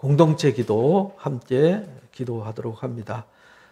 공동체 기도 함께 기도하도록 합니다.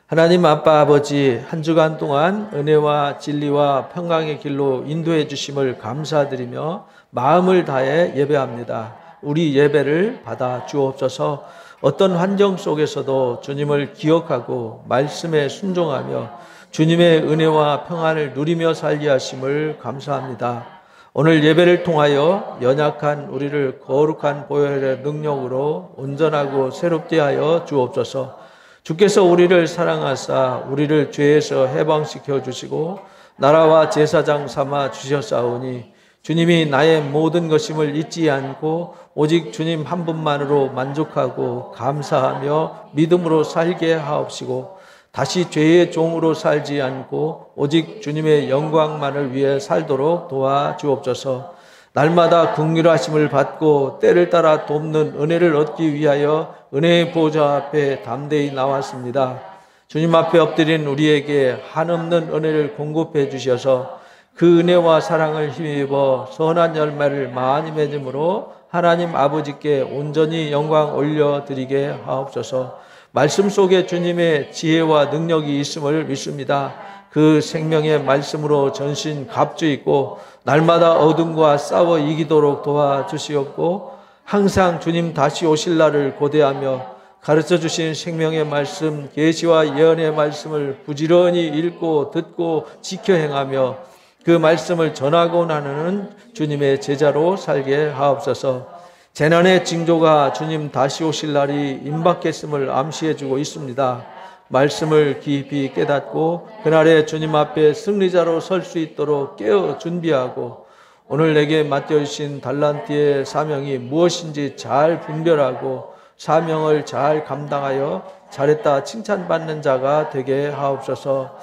하나님 아빠 아버지, 한 주간 동안 은혜와 진리와 평강의 길로 인도해 주심을 감사드리며 마음을 다해 예배합니다. 우리 예배를 받아 주옵소서. 어떤 환경 속에서도 주님을 기억하고 말씀에 순종하며 주님의 은혜와 평안을 누리며 살게 하심을 감사합니다. 오늘 예배를 통하여 연약한 우리를 거룩한 보혈의 능력으로 온전하고 새롭게 하여 주옵소서. 주께서 우리를 사랑하사 우리를 죄에서 해방시켜 주시고 나라와 제사장 삼아 주셨사오니 주님이 나의 모든 것임을 잊지 않고 오직 주님 한 분만으로 만족하고 감사하며 믿음으로 살게 하옵시고 다시 죄의 종으로 살지 않고 오직 주님의 영광만을 위해 살도록 도와주옵소서. 날마다 긍휼하심을 받고 때를 따라 돕는 은혜를 얻기 위하여 은혜의 보좌 앞에 담대히 나왔습니다. 주님 앞에 엎드린 우리에게 한없는 은혜를 공급해 주셔서 그 은혜와 사랑을 힘입어 선한 열매를 많이 맺음으로 하나님 아버지께 온전히 영광 올려드리게 하옵소서. 말씀 속에 주님의 지혜와 능력이 있음을 믿습니다. 그 생명의 말씀으로 전신 갑주있고 날마다 어둠과 싸워 이기도록 도와주시옵고 항상 주님 다시 오실 날을 고대하며 가르쳐 주신 생명의 말씀, 계시와 예언의 말씀을 부지런히 읽고 듣고 지켜 행하며 그 말씀을 전하고 나누는 주님의 제자로 살게 하옵소서. 재난의 징조가 주님 다시 오실 날이 임박했음을 암시해주고 있습니다. 말씀을 깊이 깨닫고 그날에 주님 앞에 승리자로 설 수 있도록 깨어 준비하고 오늘 내게 맡겨주신 달란트의 사명이 무엇인지 잘 분별하고 사명을 잘 감당하여 잘했다 칭찬받는 자가 되게 하옵소서.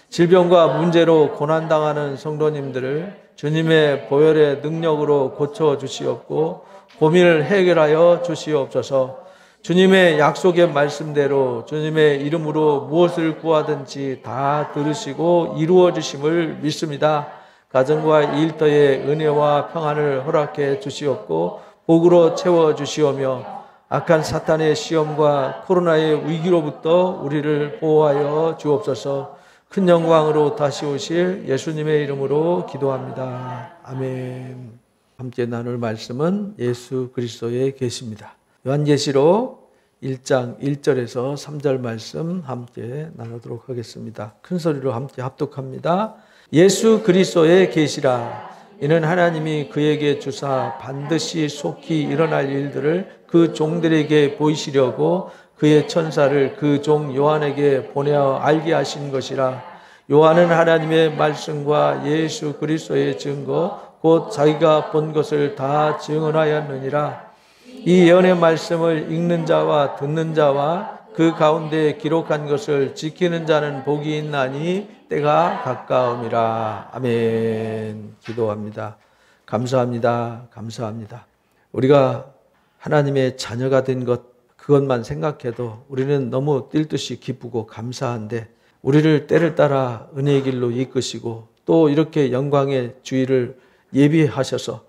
질병과 문제로 고난당하는 성도님들을 주님의 보혈의 능력으로 고쳐주시옵고 고민을 해결하여 주시옵소서. 주님의 약속의 말씀대로 주님의 이름으로 무엇을 구하든지 다 들으시고 이루어 주심을 믿습니다. 가정과 일터에 은혜와 평안을 허락해 주시옵고 복으로 채워 주시오며 악한 사탄의 시험과 코로나의 위기로부터 우리를 보호하여 주옵소서. 큰 영광으로 다시 오실 예수님의 이름으로 기도합니다. 아멘. 함께 나눌 말씀은 예수 그리스도의 계시입니다. 요한계시록 1장 1절에서 3절 말씀 함께 나누도록 하겠습니다. 큰 소리로 함께 합독합니다. 예수 그리스도의 계시라. 이는 하나님이 그에게 주사 반드시 속히 일어날 일들을 그 종들에게 보이시려고 그의 천사를 그 종 요한에게 보내어 알게 하신 것이라. 요한은 하나님의 말씀과 예수 그리스도의 증거 곧 자기가 본 것을 다 증언하였느니라. 이 예언의 말씀을 읽는 자와 듣는 자와 그 가운데 기록한 것을 지키는 자는 복이 있나니 때가 가까움이라. 아멘. 기도합니다. 감사합니다. 감사합니다. 우리가 하나님의 자녀가 된 것 그것만 생각해도 우리는 너무 뛸 듯이 기쁘고 감사한데 우리를 때를 따라 은혜의 길로 이끄시고 또 이렇게 영광의 주일을 예비하셔서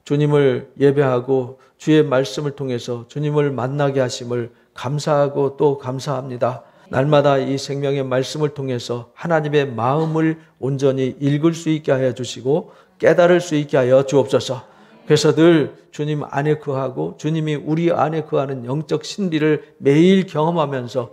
주님을 예배하고 주의 말씀을 통해서 주님을 만나게 하심을 감사하고 또 감사합니다. 날마다 이 생명의 말씀을 통해서 하나님의 마음을 온전히 읽을 수 있게 하여 주시고 깨달을 수 있게 하여 주옵소서. 그래서 늘 주님 안에 거하고 주님이 우리 안에 거하는 영적 신비를 매일 경험하면서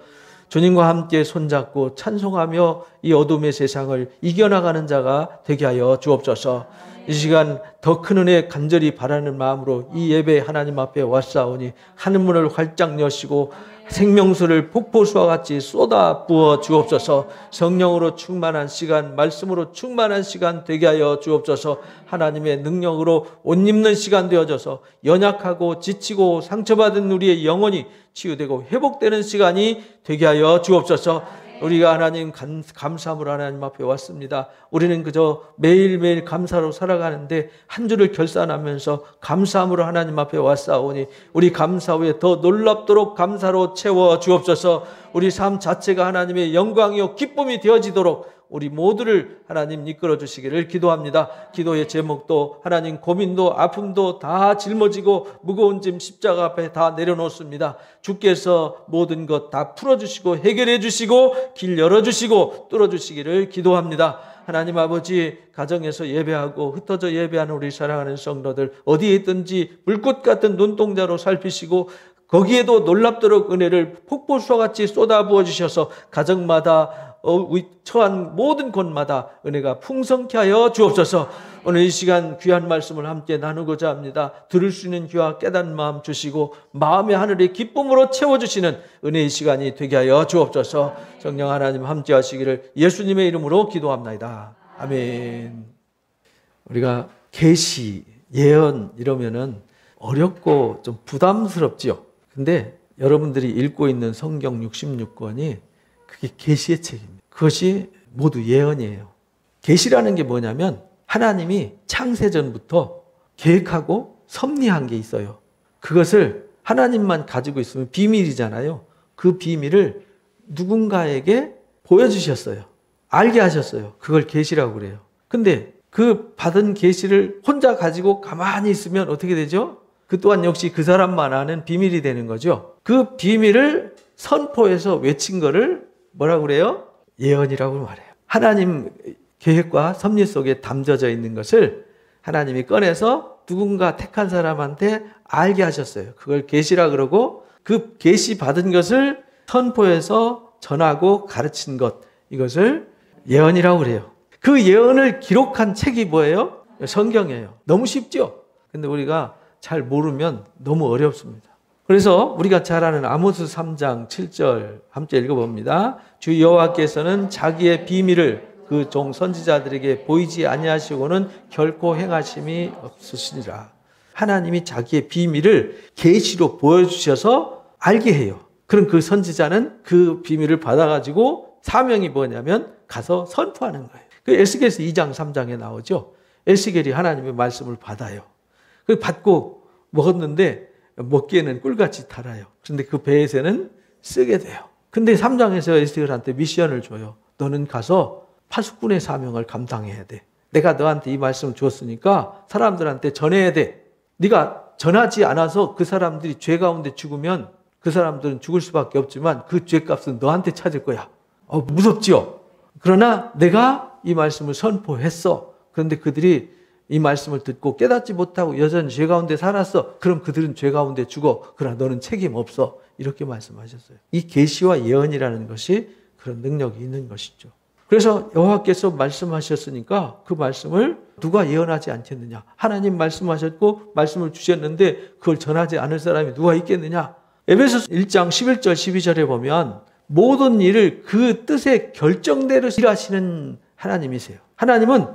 주님과 함께 손잡고 찬송하며 이 어둠의 세상을 이겨나가는 자가 되게 하여 주옵소서. 이 시간 더 큰 은혜 간절히 바라는 마음으로 이 예배 하나님 앞에 왔사오니 하늘문을 활짝 여시고 생명수를 폭포수와 같이 쏟아 부어 주옵소서. 성령으로 충만한 시간, 말씀으로 충만한 시간 되게 하여 주옵소서. 하나님의 능력으로 옷 입는 시간 되어져서 연약하고 지치고 상처받은 우리의 영혼이 치유되고 회복되는 시간이 되게 하여 주옵소서. 우리가 하나님 감사함으로 하나님 앞에 왔습니다. 우리는 그저 매일매일 감사로 살아가는데 한 주를 결산하면서 감사함으로 하나님 앞에 왔사오니 우리 감사 후에 더 놀랍도록 감사로 채워 주옵소서. 우리 삶 자체가 하나님의 영광이요 기쁨이 되어지도록 우리 모두를 하나님 이끌어 주시기를 기도합니다. 기도의 제목도 하나님 고민도 아픔도 다 짊어지고 무거운 짐 십자가 앞에 다 내려놓습니다. 주께서 모든 것 다 풀어주시고 해결해 주시고 길 열어주시고 뚫어주시기를 기도합니다. 하나님 아버지, 가정에서 예배하고 흩어져 예배하는 우리 사랑하는 성도들 어디에 있든지 불꽃 같은 눈동자로 살피시고 거기에도 놀랍도록 은혜를 폭포수와 같이 쏟아부어 주셔서 가정마다 처한 모든 곳마다 은혜가 풍성케 하여 주옵소서. 오늘 이 시간 귀한 말씀을 함께 나누고자 합니다. 들을 수 있는 귀와 깨닫는 마음 주시고 마음의 하늘이 기쁨으로 채워주시는 은혜의 시간이 되게 하여 주옵소서. 성령 하나님 함께 하시기를 예수님의 이름으로 기도합나이다. 아멘. 우리가 계시, 예언 이러면은 어렵고 좀 부담스럽지요. 근데 여러분들이 읽고 있는 성경 66권이 그게 계시의 책입니다. 그것이 모두 예언이에요. 계시라는 게 뭐냐면 하나님이 창세전부터 계획하고 섭리한 게 있어요. 그것을 하나님만 가지고 있으면 비밀이잖아요. 그 비밀을 누군가에게 보여주셨어요. 알게 하셨어요. 그걸 계시라고 그래요. 근데 그 받은 계시를 혼자 가지고 가만히 있으면 어떻게 되죠? 그 또한 역시 그 사람만 아는 비밀이 되는 거죠. 그 비밀을 선포해서 외친 거를 뭐라고 그래요? 예언이라고 말해요. 하나님 계획과 섭리 속에 담겨져 있는 것을 하나님이 꺼내서 누군가 택한 사람한테 알게 하셨어요. 그걸 계시라 그러고 그 계시 받은 것을 선포해서 전하고 가르친 것, 이것을 예언이라고 그래요. 그 예언을 기록한 책이 뭐예요? 성경이에요. 너무 쉽죠? 근데 우리가 잘 모르면 너무 어렵습니다. 그래서 우리가 잘 아는 아모스 3장 7절 함께 읽어봅니다. 주 여호와께서는 자기의 비밀을 그 종 선지자들에게 보이지 아니하시고는 결코 행하심이 없으시니라. 하나님이 자기의 비밀을 계시로 보여주셔서 알게 해요. 그럼 그 선지자는 그 비밀을 받아가지고 사명이 뭐냐면 가서 선포하는 거예요. 그 에스겔서 2장 3장에 나오죠. 에스겔이 하나님의 말씀을 받아요. 그 받고 먹었는데 먹기에는 꿀같이 달아요. 그런데 그 배에서는 쓰게 돼요. 근데 3장에서 에스겔한테 미션을 줘요. 너는 가서 파수꾼의 사명을 감당해야 돼. 내가 너한테 이 말씀을 주었으니까 사람들한테 전해야 돼. 네가 전하지 않아서 그 사람들이 죄 가운데 죽으면 그 사람들은 죽을 수밖에 없지만 그 죄값은 너한테 찾을 거야. 무섭지요? 그러나 내가 이 말씀을 선포했어. 그런데 그들이 이 말씀을 듣고 깨닫지 못하고 여전히 죄 가운데 살았어. 그럼 그들은 죄 가운데 죽어. 그러나 너는 책임 없어. 이렇게 말씀하셨어요. 이 계시와 예언이라는 것이 그런 능력이 있는 것이죠. 그래서 여호와께서 말씀하셨으니까 그 말씀을 누가 예언하지 않겠느냐. 하나님 말씀하셨고 말씀을 주셨는데 그걸 전하지 않을 사람이 누가 있겠느냐. 에베소서 1장 11절 12절에 보면 모든 일을 그 뜻의 결정대로 일하시는 하나님이세요. 하나님은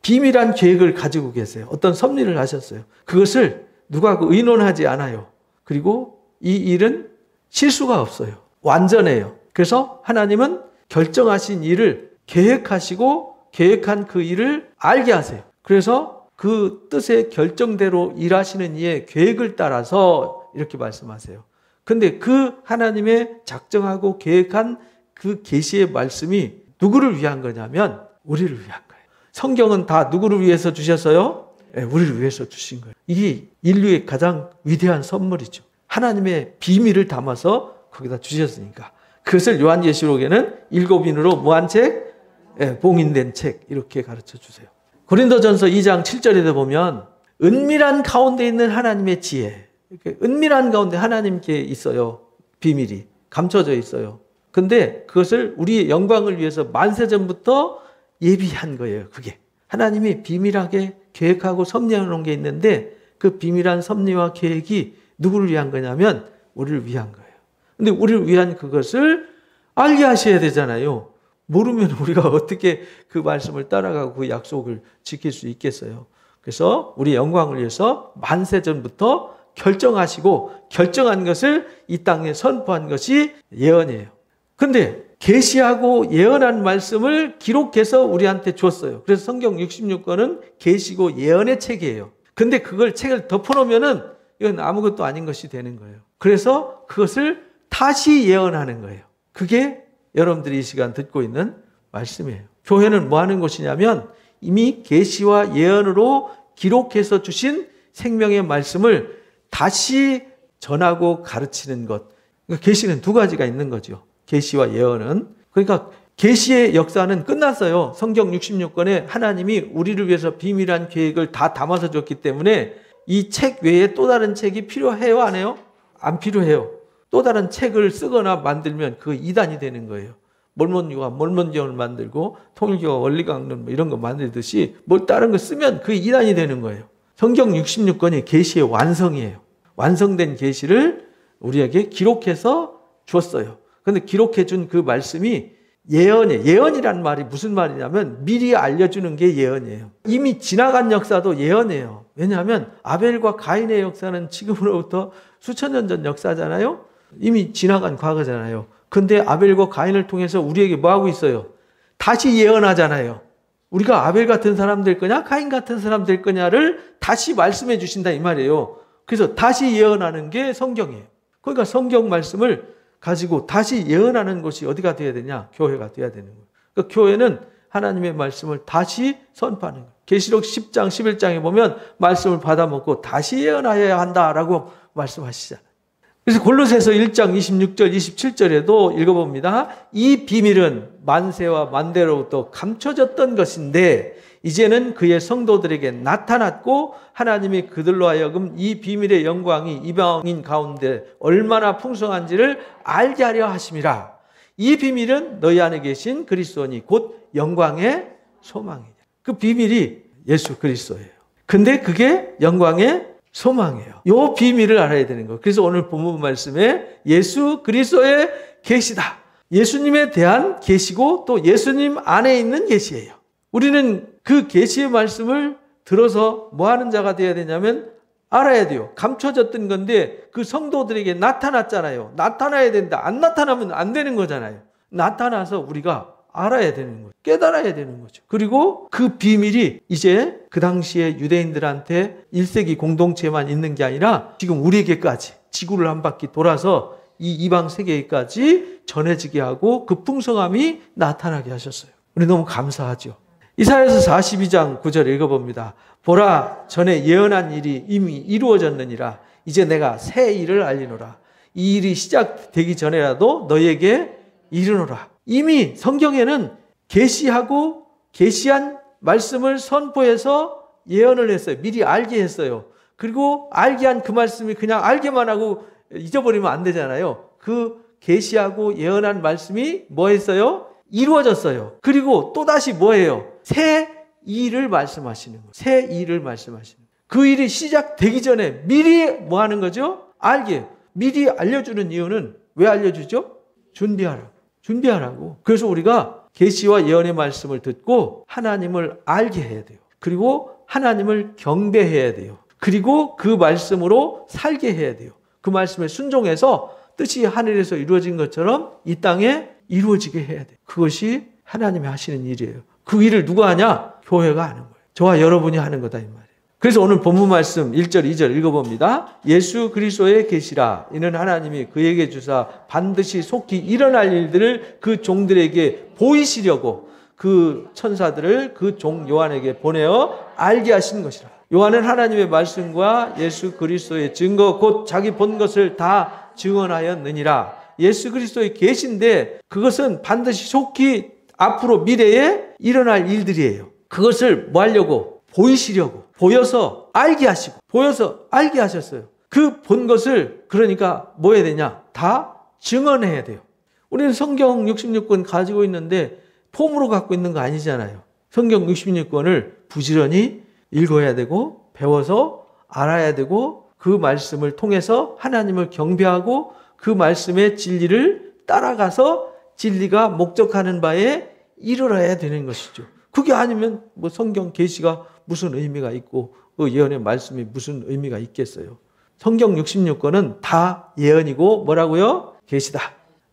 비밀한 계획을 가지고 계세요. 어떤 섭리를 하셨어요. 그것을 누가 의논하지 않아요. 그리고 이 일은 실수가 없어요. 완전해요. 그래서 하나님은 결정하신 일을 계획하시고 계획한 그 일을 알게 하세요. 그래서 그 뜻의 결정대로 일하시는 이의 계획을 따라서 이렇게 말씀하세요. 근데 그 하나님의 작정하고 계획한 그 계시의 말씀이 누구를 위한 거냐면 우리를 위한 거예요. 성경은 다 누구를 위해서 주셨어요? 네, 우리를 위해서 주신 거예요. 이게 인류의 가장 위대한 선물이죠. 하나님의 비밀을 담아서 거기다 주셨으니까. 그것을 요한계시록에는 7인으로 무한책, 봉인된 책 이렇게 가르쳐 주세요. 고린도전서 2장 7절에도 보면 은밀한 가운데 있는 하나님의 지혜, 은밀한 가운데 하나님께 있어요. 비밀이 감춰져 있어요. 근데 그것을 우리의 영광을 위해서 만세전부터 예비한 거예요. 그게 하나님이 비밀하게 계획하고 섭리해 놓은 게 있는데 그 비밀한 섭리와 계획이 누구를 위한 거냐면 우리를 위한 거예요. 근데 우리를 위한 그것을 알게 하셔야 되잖아요. 모르면 우리가 어떻게 그 말씀을 따라가고 그 약속을 지킬 수 있겠어요. 그래서 우리 영광을 위해서 만세전부터 결정하시고 결정한 것을 이 땅에 선포한 것이 예언이에요. 근데 계시하고 예언한 말씀을 기록해서 우리한테 줬어요. 그래서 성경 66권은 계시고 예언의 책이에요. 근데 그걸 책을 덮어놓으면은 이건 아무것도 아닌 것이 되는 거예요. 그래서 그것을 다시 예언하는 거예요. 그게 여러분들이 이 시간 듣고 있는 말씀이에요. 교회는 뭐 하는 곳이냐면 이미 계시와 예언으로 기록해서 주신 생명의 말씀을 다시 전하고 가르치는 것. 그러니까 계시는 두 가지가 있는 거죠. 계시와 예언은. 그러니까 계시의 역사는 끝났어요. 성경 66권에 하나님이 우리를 위해서 비밀한 계획을 다 담아서 줬기 때문에 이 책 외에 또 다른 책이 필요해요? 안 해요? 안 필요해요. 또 다른 책을 쓰거나 만들면 그 이단이 되는 거예요. 몰몬교가 몰몬교를 만들고 통일교가 원리강론 이런 거 만들듯이 뭘 다른 거 쓰면 그 이단이 되는 거예요. 성경 66권이 계시의 완성이에요. 완성된 계시를 우리에게 기록해서 줬어요. 그런데 기록해 준 그 말씀이 예언이에요. 예언이란 말이 무슨 말이냐면 미리 알려주는 게 예언이에요. 이미 지나간 역사도 예언이에요. 왜냐하면 아벨과 가인의 역사는 지금으로부터 수천 년 전 역사잖아요. 이미 지나간 과거잖아요. 근데 아벨과 가인을 통해서 우리에게 뭐 하고 있어요? 다시 예언하잖아요. 우리가 아벨 같은 사람 될 거냐 가인 같은 사람 될 거냐를 다시 말씀해 주신다 이 말이에요. 그래서 다시 예언하는 게 성경이에요. 그러니까 성경 말씀을 가지고 다시 예언하는 것이 어디가 돼야 되냐? 교회가 돼야 되는 거예요. 그러니까 교회는 하나님의 말씀을 다시 선포하는 거예요. 계시록 10장 11장에 보면 말씀을 받아먹고 다시 예언하여야 한다라고 말씀하시잖아요. 그래서 골로새서 1장 26절 27절에도 읽어봅니다. 이 비밀은 만세와 만대로부터 감춰졌던 것인데 이제는 그의 성도들에게 나타났고 하나님이 그들로 하여금 이 비밀의 영광이 이방인 가운데 얼마나 풍성한지를 알게 하려 하심이라. 이 비밀은 너희 안에 계신 그리스도니 곧 영광의 소망이냐. 그 비밀이 예수 그리스도예요. 근데 그게 영광의 소망이에요. 이 비밀을 알아야 되는 거예요. 그래서 오늘 본문 말씀에 예수 그리스도의 계시다. 예수님에 대한 계시고 또 예수님 안에 있는 계시예요. 우리는 그 계시의 말씀을 들어서 뭐 하는 자가 되어야 되냐면 알아야 돼요. 감춰졌던 건데 그 성도들에게 나타났잖아요. 나타나야 된다. 안 나타나면 안 되는 거잖아요. 나타나서 우리가 알아야 되는 거죠. 깨달아야 되는 거죠. 그리고 그 비밀이 이제 그 당시에 유대인들한테 1세기 공동체만 있는 게 아니라 지금 우리에게까지 지구를 한 바퀴 돌아서 이 이방 세계까지 전해지게 하고 그 풍성함이 나타나게 하셨어요. 우리 너무 감사하죠. 이사야서 42장 9절 읽어봅니다. 보라, 전에 예언한 일이 이미 이루어졌느니라. 이제 내가 새 일을 알리노라. 이 일이 시작되기 전에라도 너희에게 이르노라. 이미 성경에는 계시하고 계시한 말씀을 선포해서 예언을 했어요. 미리 알게 했어요. 그리고 알게 한 그 말씀이 그냥 알게만 하고 잊어버리면 안 되잖아요. 그 계시하고 예언한 말씀이 뭐 했어요? 이루어졌어요. 그리고 또다시 뭐예요? 새 일을 말씀하시는 거예요. 새 일을 말씀하시는 거예요. 그 일이 시작되기 전에 미리 뭐 하는 거죠? 알게. 미리 알려주는 이유는 왜 알려주죠? 준비하라고. 그래서 우리가 계시와 예언의 말씀을 듣고 하나님을 알게 해야 돼요. 그리고 하나님을 경배해야 돼요. 그리고 그 말씀으로 살게 해야 돼요. 그 말씀에 순종해서 뜻이 하늘에서 이루어진 것처럼 이 땅에 이루어지게 해야 돼요. 그것이 하나님이 하시는 일이에요. 그 일을 누가 하냐? 교회가 하는 거예요. 저와 여러분이 하는 거다 이 말이에요. 그래서 오늘 본문 말씀 1절 2절 읽어봅니다. 예수 그리스도의 계시라. 이는 하나님이 그에게 주사 반드시 속히 일어날 일들을 그 종들에게 보이시려고 그 천사들을 그 종 요한에게 보내어 알게 하신 것이라. 요한은 하나님의 말씀과 예수 그리스도의 증거 곧 자기 본 것을 다 증언하였느니라. 예수 그리스도의 계시인데 그것은 반드시 속히 앞으로 미래에 일어날 일들이에요. 그것을 뭐 하려고? 보이시려고. 보여서 알게 하시고 보여서 알게 하셨어요. 그 본 것을 그러니까 뭐 해야 되냐? 다 증언해야 돼요. 우리는 성경 66권 가지고 있는데 폼으로 갖고 있는 거 아니잖아요. 성경 66권을 부지런히 읽어야 되고 배워서 알아야 되고 그 말씀을 통해서 하나님을 경배하고 그 말씀의 진리를 따라가서 진리가 목적하는 바에 이르러야 되는 것이죠. 그게 아니면 뭐 성경 계시가 무슨 의미가 있고 그 예언의 말씀이 무슨 의미가 있겠어요. 성경 66권은 다 예언이고 뭐라고요? 계시다.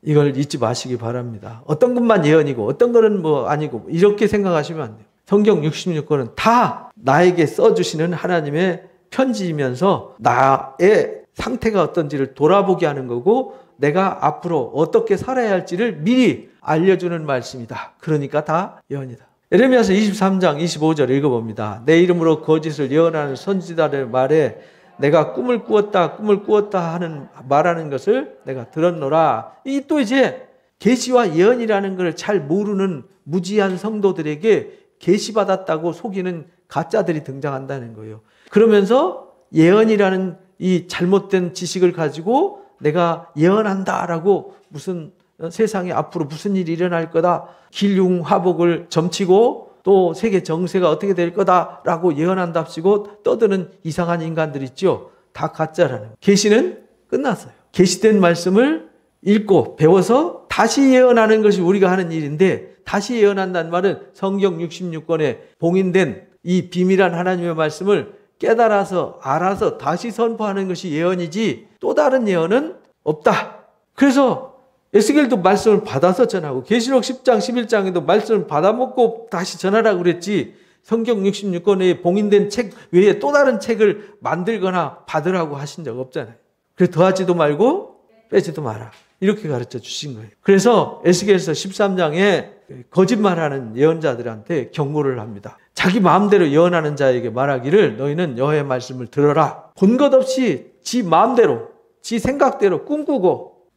이걸 잊지 마시기 바랍니다. 어떤 것만 예언이고 어떤 것은 뭐 아니고 이렇게 생각하시면 안 돼요. 성경 66권은 다 나에게 써주시는 하나님의 편지이면서 나의 상태가 어떤지를 돌아보게 하는 거고 내가 앞으로 어떻게 살아야 할지를 미리 알려주는 말씀이다. 그러니까 다 예언이다. 예레미야서 23장 25절 읽어봅니다. 내 이름으로 거짓을 예언하는 선지자들의 말에 내가 꿈을 꾸었다 하는 말하는 것을 내가 들었노라. 이 또 이제 계시와 예언이라는 걸 잘 모르는 무지한 성도들에게 계시받았다고 속이는 가짜들이 등장한다는 거예요. 그러면서 예언이라는 이 잘못된 지식을 가지고 내가 예언한다라고 무슨 세상에 앞으로 무슨 일이 일어날 거다, 길흉화복을 점치고 또 세계 정세가 어떻게 될 거다라고 예언한답시고 떠드는 이상한 인간들 있죠. 다 가짜라는 거예요. 계시는 끝났어요. 계시된 말씀을 읽고 배워서 다시 예언하는 것이 우리가 하는 일인데, 다시 예언한다는 말은 성경 66권에 봉인된 이 비밀한 하나님의 말씀을 깨달아서 알아서 다시 선포하는 것이 예언이지 또 다른 예언은 없다. 그래서 에스겔도 말씀을 받아서 전하고 계시록 10장 11장에도 말씀을 받아먹고 다시 전하라고 그랬지, 성경 66권에 봉인된 책 외에 또 다른 책을 만들거나 받으라고 하신 적 없잖아요. 그래서 더하지도 말고 빼지도 마라, 이렇게 가르쳐 주신 거예요. 그래서 에스겔서 13장에 거짓말하는 예언자들한테 경고를 합니다. 자기 마음대로 예언하는 자에게 말하기를 너희는 여호와의 말씀을 들어라. 본 것 없이 지 마음대로 지 생각대로 꿈꾸고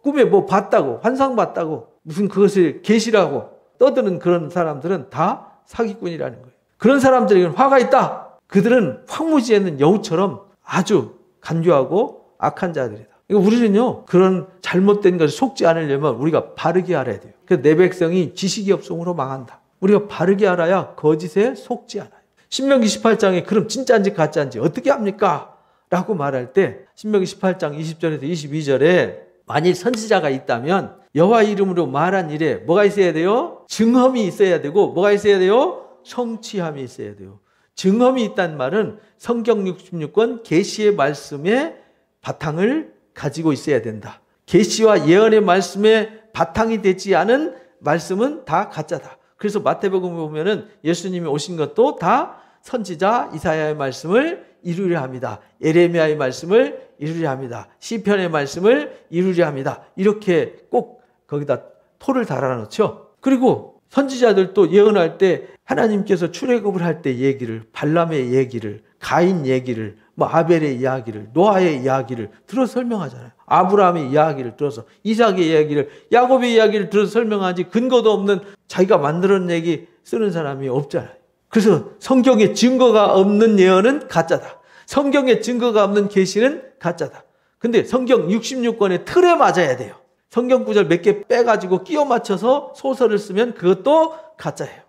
꿈에 봤다고 환상 봤다고 무슨 그것을 계시라고 떠드는 그런 사람들은 다 사기꾼이라는 거예요. 그런 사람들에게는 화가 있다. 그들은 황무지에 있는 여우처럼 아주 간교하고 악한 자들이다. 우리는요, 그런 잘못된 것을 속지 않으려면 우리가 바르게 알아야 돼요. 그래서 내 백성이 지식이 없음으로 망한다. 우리가 바르게 알아야 거짓에 속지 않아요. 신명기 18장에 그럼 진짜인지 가짜인지 어떻게 합니까? 라고 말할 때 신명기 18장 20절에서 22절에 만일 선지자가 있다면 여호와 이름으로 말한 일에 뭐가 있어야 돼요? 증언이 있어야 되고 뭐가 있어야 돼요? 성취함이 있어야 돼요. 증언이 있다는 말은 성경 66권 계시의 말씀에 바탕을 가지고 있어야 된다. 계시와 예언의 말씀에 바탕이 되지 않은 말씀은 다 가짜다. 그래서 마태복음에 보면은 예수님이 오신 것도 다 선지자 이사야의 말씀을 이루려 합니다. 예레미야의 말씀을 이루려 합니다. 시편의 말씀을 이루려 합니다. 이렇게 꼭 거기다 토를 달아놓죠. 그리고 선지자들도 예언할 때 하나님께서 출애굽을 할 때 얘기를, 발람의 얘기를, 가인 얘기를, 아벨의 이야기를, 노아의 이야기를 들어서 설명하잖아요. 아브라함의 이야기를 들어서, 이삭의 이야기를, 야곱의 이야기를 들어서 설명하지 근거도 없는 자기가 만들어낸 얘기 쓰는 사람이 없잖아요. 그래서 성경에 증거가 없는 예언은 가짜다. 성경에 증거가 없는 계시는 가짜다. 근데 성경 66권의 틀에 맞아야 돼요. 성경 구절 몇 개 빼가지고 끼워 맞춰서 소설을 쓰면 그것도 가짜예요.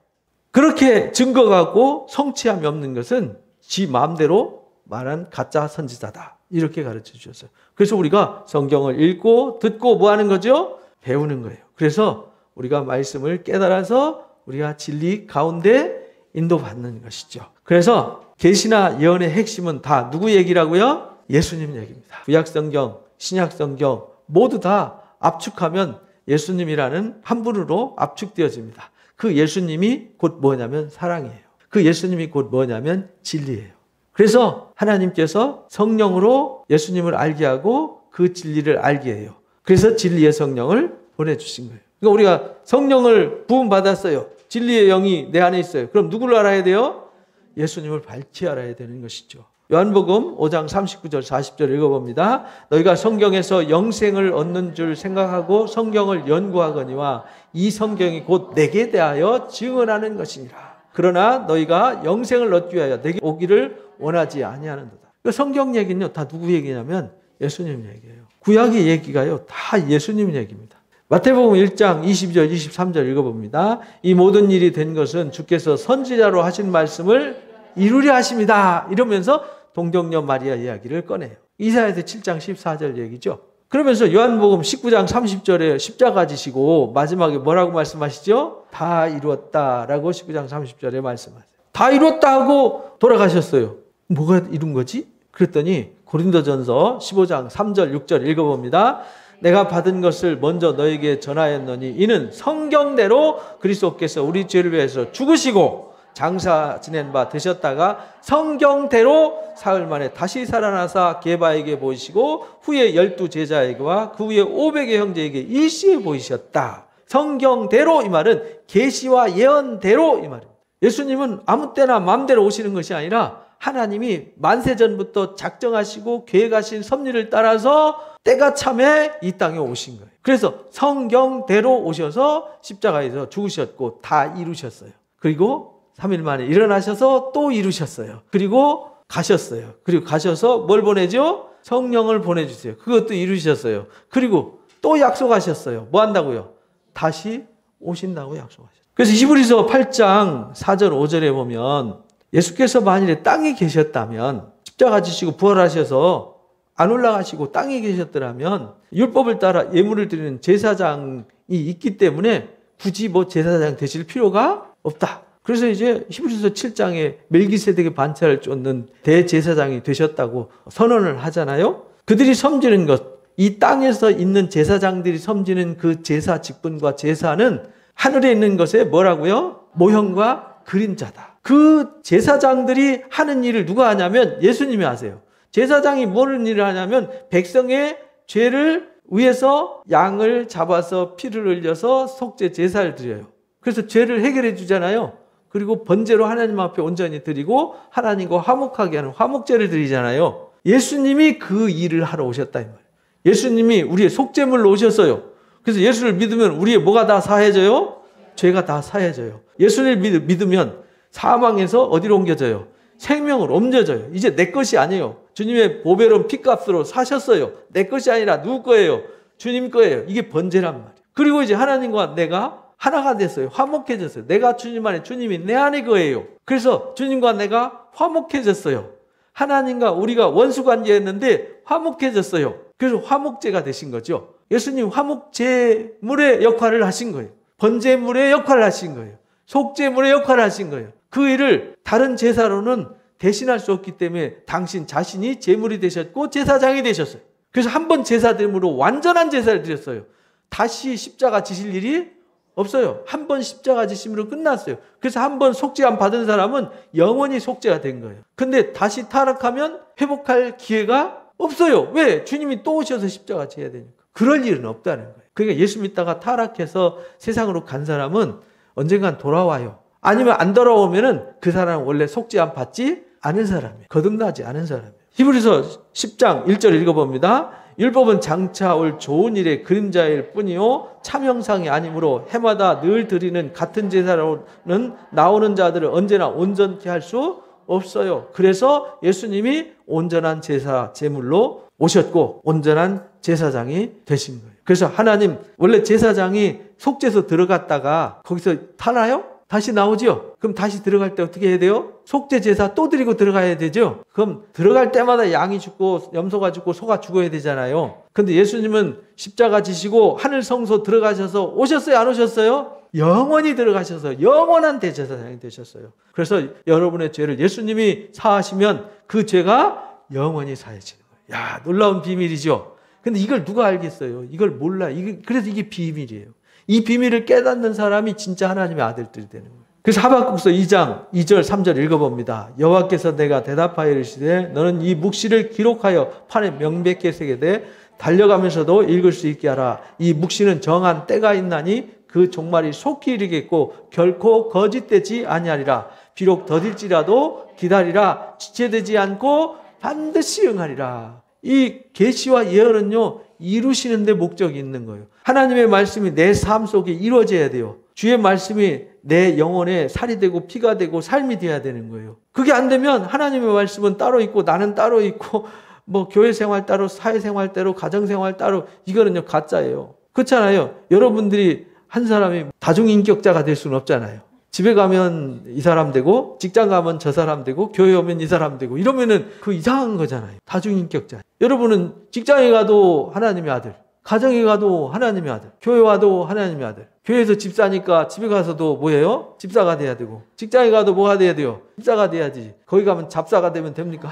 그렇게 증거가 없고 성취함이 없는 것은 지 마음대로 말한 가짜 선지자다. 이렇게 가르쳐 주셨어요. 그래서 우리가 성경을 읽고 듣고 뭐 하는 거죠? 배우는 거예요. 그래서 우리가 말씀을 깨달아서 우리가 진리 가운데 인도받는 것이죠. 그래서 계시나 예언의 핵심은 다 누구 얘기라고요? 예수님 얘기입니다. 구약성경, 신약성경 모두 다 압축하면 예수님이라는 한 분으로 압축되어집니다. 그 예수님이 곧 뭐냐면 사랑이에요. 그 예수님이 곧 뭐냐면 진리예요. 그래서 하나님께서 성령으로 예수님을 알게 하고 그 진리를 알게 해요. 그래서 진리의 성령을 보내주신 거예요. 그러니까 우리가 성령을 부음받았어요. 진리의 영이 내 안에 있어요. 그럼 누구를 알아야 돼요? 예수님을 밝히 알아야 되는 것이죠. 요한복음 5장 39절 40절 읽어봅니다. 너희가 성경에서 영생을 얻는 줄 생각하고 성경을 연구하거니와 이 성경이 곧 내게 대하여 증언하는 것이니라. 그러나 너희가 영생을 얻기 위하여 내게 오기를 원하지 아니하는도다. 성경 얘기는요, 다 누구 얘기냐면 예수님 얘기예요. 구약의 얘기가요, 다 예수님 얘기입니다. 마태복음 1장 22절 23절 읽어봅니다. 이 모든 일이 된 것은 주께서 선지자로 하신 말씀을 이루려 하십니다. 이러면서 동정녀 마리아 이야기를 꺼내요. 이사야서 7장 14절 얘기죠. 그러면서 요한복음 19장 30절에 십자가 지시고 마지막에 뭐라고 말씀하시죠? 다 이루었다라고 19장 30절에 말씀하세요. 다 이루었다 하고 돌아가셨어요. 뭐가 이룬 거지? 그랬더니 고린도전서 15장 3절 6절 읽어봅니다. 내가 받은 것을 먼저 너에게 전하였노니 이는 성경대로 그리스도께서 우리 죄를 위해서 죽으시고 장사 지낸 바 되셨다가 성경대로 사흘 만에 다시 살아나사 게바에게 보이시고 후에 12제자에게와 그 후에 500의 형제에게 일시에 보이셨다. 성경대로 이 말은 계시와 예언대로 이 말입니다. 예수님은 아무 때나 마음대로 오시는 것이 아니라 하나님이 만세전부터 작정하시고 계획하신 섭리를 따라서 때가 참에 이 땅에 오신 거예요. 그래서 성경대로 오셔서 십자가에서 죽으셨고 다 이루셨어요. 그리고 3일 만에 일어나셔서 또 이루셨어요. 그리고 가셨어요. 그리고 가셔서 뭘 보내죠? 성령을 보내주세요. 그것도 이루셨어요. 그리고 또 약속하셨어요. 뭐 한다고요? 다시 오신다고 약속하셨어요. 그래서 히브리서 8장 4절 5절에 보면 예수께서 만일에 땅에 계셨다면 십자가 지시고 부활하셔서 안 올라가시고 땅에 계셨더라면 율법을 따라 예물을 드리는 제사장이 있기 때문에 굳이 뭐 제사장 되실 필요가 없다. 그래서 이제 히브리서 7장에 멜기세덱의 반차를 쫓는 대제사장이 되셨다고 선언을 하잖아요. 그들이 섬기는 것, 이 땅에서 있는 제사장들이 섬기는 그 제사 직분과 제사는 하늘에 있는 것에 뭐라고요? 모형과 그림자다. 그 제사장들이 하는 일을 누가 하냐면 예수님이 하세요. 제사장이 무슨 일을 하냐면 백성의 죄를 위해서 양을 잡아서 피를 흘려서 속죄 제사를 드려요. 그래서 죄를 해결해 주잖아요. 그리고 번제로 하나님 앞에 온전히 드리고 하나님과 화목하게 하는 화목제를 드리잖아요. 예수님이 그 일을 하러 오셨다 이 말이에요. 예수님이 우리의 속죄물로 오셨어요. 그래서 예수를 믿으면 우리의 뭐가 다 사해져요? 죄가 다 사해져요. 예수를 믿으면 사망에서 어디로 옮겨져요? 생명으로 옮겨져요. 이제 내 것이 아니에요. 주님의 보배로운 피값으로 사셨어요. 내 것이 아니라 누구 거예요? 주님 거예요. 이게 번제란 말이에요. 그리고 이제 하나님과 내가 하나가 됐어요. 화목해졌어요. 내가 주님 안에, 주님이 내 안에 거예요. 그래서 주님과 내가 화목해졌어요. 하나님과 우리가 원수관계였는데 화목해졌어요. 그래서 화목제가 되신 거죠. 예수님 화목제물의 역할을 하신 거예요. 번제물의 역할을 하신 거예요. 속죄물의 역할을 하신 거예요. 그 일을 다른 제사로는 대신할 수 없기 때문에 당신 자신이 제물이 되셨고 제사장이 되셨어요. 그래서 한 번 제사됨으로 완전한 제사를 드렸어요. 다시 십자가 지실 일이 없어요. 한 번 십자가 지심으로 끝났어요. 그래서 한 번 속죄함 받은 사람은 영원히 속죄가 된 거예요. 근데 다시 타락하면 회복할 기회가 없어요. 왜? 주님이 또 오셔서 십자가 지어야 되니까. 그럴 일은 없다는 거예요. 그러니까 예수 믿다가 타락해서 세상으로 간 사람은 언젠간 돌아와요. 아니면 안 돌아오면은 그 사람은 원래 속죄함 받지 않은 사람이에요. 거듭나지 않은 사람이에요. 히브리서 10장 1절 읽어봅니다. 율법은 장차 올 좋은 일의 그림자일 뿐이요 참 형상이 아니므로 해마다 늘 드리는 같은 제사로는 나오는 자들을 언제나 온전케 할 수 없어요. 그래서 예수님이 온전한 제사 제물로 오셨고 온전한 제사장이 되신 거예요. 그래서 하나님 원래 제사장이 속죄소 들어갔다가 거기서 타나요? 다시 나오죠? 그럼 다시 들어갈 때 어떻게 해야 돼요? 속죄 제사 또 드리고 들어가야 되죠? 그럼 들어갈 때마다 양이 죽고 염소가 죽고 소가 죽어야 되잖아요. 근데 예수님은 십자가 지시고 하늘 성소 들어가셔서 오셨어요? 안 오셨어요? 영원히 들어가셔서 영원한 대제사장이 되셨어요. 그래서 여러분의 죄를 예수님이 사하시면 그 죄가 영원히 사해지는 거예요. 야, 놀라운 비밀이죠? 근데 이걸 누가 알겠어요? 이걸 몰라. 그래서 이게 비밀이에요. 이 비밀을 깨닫는 사람이 진짜 하나님의 아들들이 되는 거예요. 그래서 하박국서 2장 2절 3절 읽어봅니다. 여호와께서 내가 대답하여 이르시되 너는 이 묵시를 기록하여 판에 명백히 새기되 달려가면서도 읽을 수 있게 하라. 이 묵시는 정한 때가 있나니 그 종말이 속히 이르겠고 결코 거짓되지 아니하리라. 비록 더딜지라도 기다리라. 지체되지 않고 반드시 응하리라. 이 계시와 예언은요 이루시는 데 목적이 있는 거예요. 하나님의 말씀이 내 삶 속에 이루어져야 돼요. 주의 말씀이 내 영혼에 살이 되고 피가 되고 삶이 돼야 되는 거예요. 그게 안 되면 하나님의 말씀은 따로 있고 나는 따로 있고 뭐 교회 생활 따로 사회생활 따로 가정생활 따로 이거는요 가짜예요. 그렇잖아요. 여러분들이 한 사람이 다중인격자가 될 수는 없잖아요. 집에 가면 이 사람 되고 직장 가면 저 사람 되고 교회 오면 이 사람 되고 이러면은 그 이상한 거잖아요. 다중인격자. 여러분은 직장에 가도 하나님의 아들, 가정에 가도 하나님의 아들, 교회 와도 하나님의 아들. 교회에서 집사니까 집에 가서도 뭐예요? 집사가 돼야 되고 직장에 가도 뭐가 돼야 돼요? 집사가 돼야지. 거기 가면 잡사가 되면 됩니까?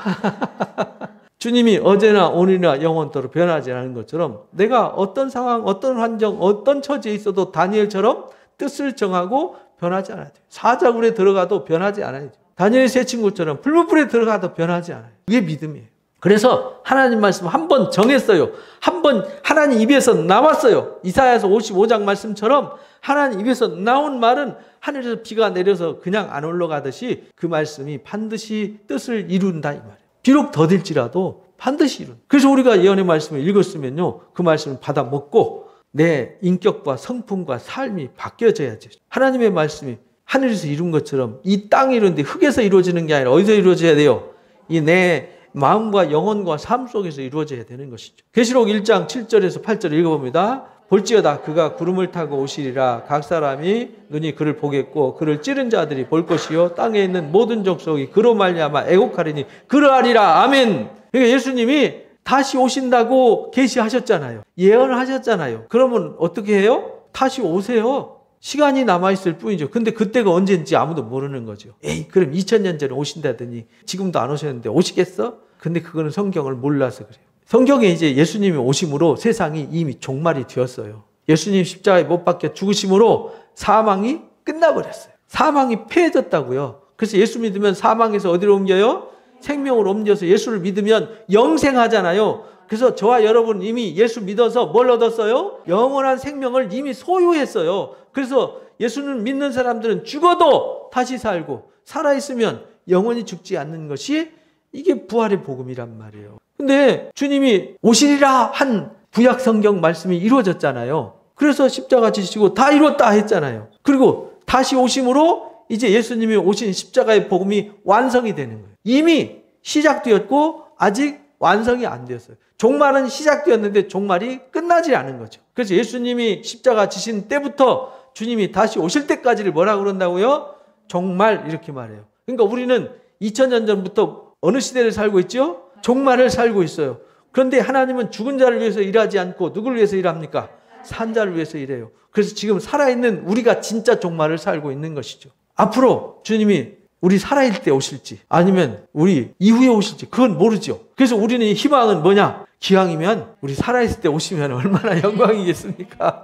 주님이 어제나 오늘이나 영원토록 변하지 않은 것처럼 내가 어떤 상황, 어떤 환경, 어떤 처지에 있어도 다니엘처럼 뜻을 정하고 변하지 않아요. 사자굴에 들어가도 변하지 않아요. 다니엘의 세 친구처럼 풀무불에 들어가도 변하지 않아요. 그게 믿음이에요. 그래서 하나님 말씀 한 번 정했어요. 한 번 하나님 입에서 나왔어요. 이사야서 55장 말씀처럼 하나님 입에서 나온 말은 하늘에서 비가 내려서 그냥 안 올라가듯이 그 말씀이 반드시 뜻을 이룬다 이 말이에요. 비록 더딜지라도 반드시 이룬다. 그래서 우리가 예언의 말씀을 읽었으면요, 그 말씀을 받아 먹고 내 인격과 성품과 삶이 바뀌어져야지. 하나님의 말씀이 하늘에서 이룬 것처럼 이 땅에 이루는데 흙에서 이루어지는 게 아니라 어디서 이루어져야 돼요? 이 내 마음과 영혼과 삶 속에서 이루어져야 되는 것이죠. 계시록 1장 7절에서 8절 읽어봅니다. 볼지어다 그가 구름을 타고 오시리라. 각 사람이 눈이 그를 보겠고 그를 찌른 자들이 볼 것이요 땅에 있는 모든 족속이 그로 말미암아 애곡하리니 그러하리라. 아멘. 그러니까 예수님이 다시 오신다고 계시하셨잖아요. 예언하셨잖아요. 그러면 어떻게 해요? 다시 오세요. 시간이 남아있을 뿐이죠. 근데 그때가 언제인지 아무도 모르는 거죠. 에이, 그럼 2000년 전에 오신다더니 지금도 안 오셨는데 오시겠어? 근데 그거는 성경을 몰라서 그래요. 성경에 이제 예수님이 오심으로 세상이 이미 종말이 되었어요. 예수님 십자가에 못 박혀 죽으심으로 사망이 끝나버렸어요. 사망이 패해졌다고요. 그래서 예수 믿으면 사망에서 어디로 옮겨요? 생명으로 옮겨서 예수를 믿으면 영생하잖아요. 그래서 저와 여러분 이미 예수 믿어서 뭘 얻었어요? 영원한 생명을 이미 소유했어요. 그래서 예수는 믿는 사람들은 죽어도 다시 살고 살아있으면 영원히 죽지 않는 것이 이게 부활의 복음이란 말이에요. 근데 주님이 오시리라 한 구약 성경 말씀이 이루어졌잖아요. 그래서 십자가 지시고 다 이뤘다 했잖아요. 그리고 다시 오심으로 이제 예수님이 오신 십자가의 복음이 완성이 되는 거예요. 이미 시작되었고 아직 완성이 안 되었어요. 종말은 시작되었는데 종말이 끝나지 않은 거죠. 그래서 예수님이 십자가 지신 때부터 주님이 다시 오실 때까지를 뭐라고 그런다고요? 종말 이렇게 말해요. 그러니까 우리는 2000년 전부터 어느 시대를 살고 있죠? 종말을 살고 있어요. 그런데 하나님은 죽은 자를 위해서 일하지 않고 누구를 위해서 일합니까? 산 자를 위해서 일해요. 그래서 지금 살아있는 우리가 진짜 종말을 살고 있는 것이죠. 앞으로 주님이 우리 살아있을 때 오실지 아니면 우리 이후에 오실지 그건 모르죠. 그래서 우리는 희망은 뭐냐? 기왕이면 우리 살아있을 때 오시면 얼마나 영광이겠습니까?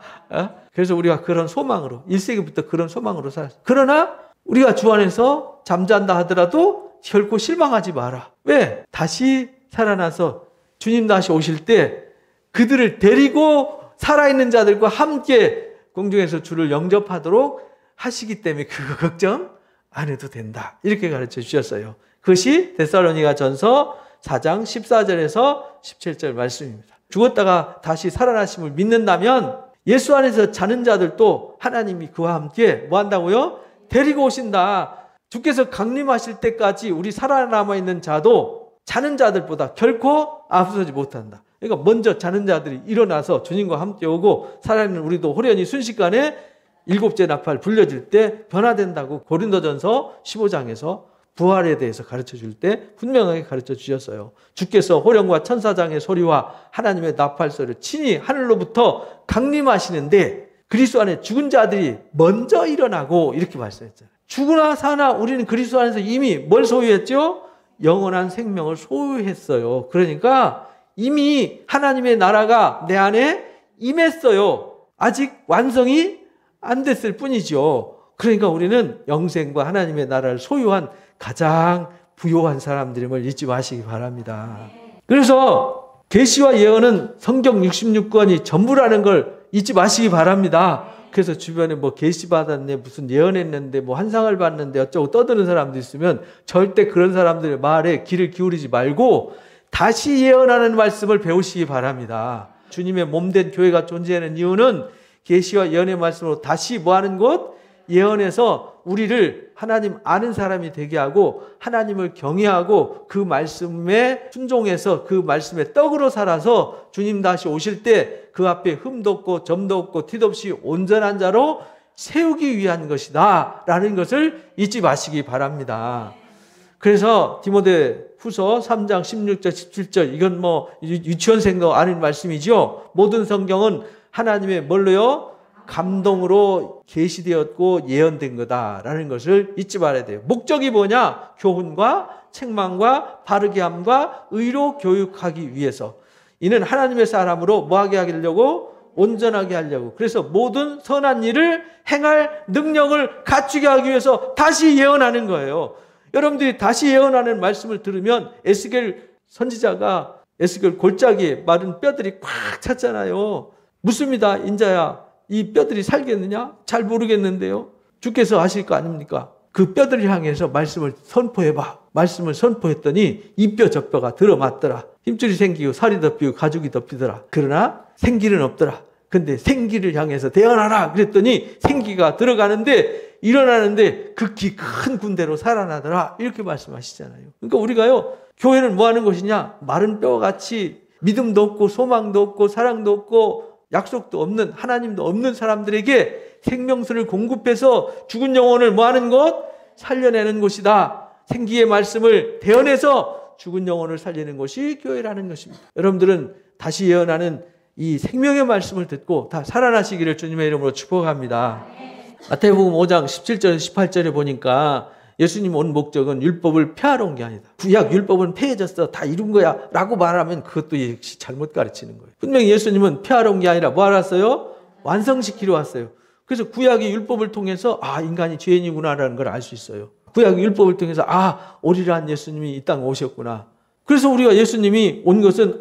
그래서 우리가 그런 소망으로 1세기부터 그런 소망으로 살았어요. 그러나 우리가 주 안에서 잠잔다 하더라도 결코 실망하지 마라. 왜? 다시 살아나서 주님 다시 오실 때 그들을 데리고 살아있는 자들과 함께 공중에서 주를 영접하도록 하시기 때문에 그거 걱정 안 해도 된다. 이렇게 가르쳐 주셨어요. 그것이 데살로니가 전서 4장 14절에서 17절 말씀입니다. 죽었다가 다시 살아나심을 믿는다면 예수 안에서 자는 자들도 하나님이 그와 함께 뭐 한다고요? 데리고 오신다. 주께서 강림하실 때까지 우리 살아남아 있는 자도 자는 자들보다 결코 앞서지 못한다. 그러니까 먼저 자는 자들이 일어나서 주님과 함께 오고 살아있는 우리도 호련히 순식간에 7째 나팔 불려질 때 변화된다고 고린도전서 15장에서 부활에 대해서 가르쳐 줄 때 분명하게 가르쳐 주셨어요. 주께서 호령과 천사장의 소리와 하나님의 나팔 소리를 친히 하늘로부터 강림하시는데 그리스도 안에 죽은 자들이 먼저 일어나고 이렇게 말씀했잖아요. 죽으나 사나 우리는 그리스도 안에서 이미 뭘 소유했죠? 영원한 생명을 소유했어요. 그러니까 이미 하나님의 나라가 내 안에 임했어요. 아직 완성이 안 됐을 뿐이죠. 그러니까 우리는 영생과 하나님의 나라를 소유한 가장 부요한 사람들임을 잊지 마시기 바랍니다. 그래서 계시와 예언은 성경 66권이 전부라는 걸 잊지 마시기 바랍니다. 그래서 주변에 뭐 계시 받았네, 무슨 예언했는데, 뭐 환상을 봤는데 어쩌고 떠드는 사람도 있으면 절대 그런 사람들의 말에 귀를 기울이지 말고 다시 예언하는 말씀을 배우시기 바랍니다. 주님의 몸된 교회가 존재하는 이유는 계시와 예언의 말씀으로 다시 뭐하는 것? 예언해서 우리를 하나님 아는 사람이 되게 하고 하나님을 경외하고 그 말씀에 순종해서 그 말씀의 떡으로 살아서 주님 다시 오실 때 그 앞에 흠도 없고 점도 없고 티도 없이 온전한 자로 세우기 위한 것이다 라는 것을 잊지 마시기 바랍니다. 그래서 디모데 후서 3장 16절 17절 이건 뭐 유치원생도 아는 말씀이죠. 모든 성경은 하나님의 뭘로요? 감동으로 계시되었고 예언된 거다라는 것을 잊지 말아야 돼요. 목적이 뭐냐? 교훈과 책망과 바르게 함과 의로 교육하기 위해서. 이는 하나님의 사람으로 뭐하게 하려고? 온전하게 하려고. 그래서 모든 선한 일을 행할 능력을 갖추게 하기 위해서 다시 예언하는 거예요. 여러분들이 다시 예언하는 말씀을 들으면 에스겔 선지자가 에스겔 골짜기에 마른 뼈들이 꽉 찼잖아요. 묻습니다. 인자야, 이 뼈들이 살겠느냐? 잘 모르겠는데요. 주께서 하실 거 아닙니까? 그 뼈들을 향해서 말씀을 선포해봐. 말씀을 선포했더니 이 뼈 저 뼈가 들어맞더라. 힘줄이 생기고 살이 덮이고 가죽이 덮이더라. 그러나 생기는 없더라. 근데 생기를 향해서 대언하라. 그랬더니 생기가 들어가는데 일어나는데 극히 큰 군대로 살아나더라. 이렇게 말씀하시잖아요. 그러니까 우리가요, 교회는 뭐 하는 것이냐? 마른 뼈와 같이 믿음도 없고 소망도 없고 사랑도 없고 약속도 없는, 하나님도 없는 사람들에게 생명수를 공급해서 죽은 영혼을 뭐 하는 것? 살려내는 곳이다. 생기의 말씀을 대언해서 죽은 영혼을 살리는 것이 교회라는 것입니다. 여러분들은 다시 예언하는 이 생명의 말씀을 듣고 다 살아나시기를 주님의 이름으로 축복합니다. 마태복음 5장 17절 18절에 보니까 예수님 온 목적은 율법을 폐하러 온 게 아니다. 구약 율법은 폐해졌어. 다 이룬 거야. 라고 말하면 그것도 역시 잘못 가르치는 거예요. 분명히 예수님은 폐하러 온 게 아니라 뭐 하러 왔어요? 완성시키러 왔어요. 그래서 구약의 율법을 통해서 인간이 죄인이구나라는 걸 알 수 있어요. 구약의 율법을 통해서 오리란 예수님이 이 땅에 오셨구나. 그래서 우리가 예수님이 온 것은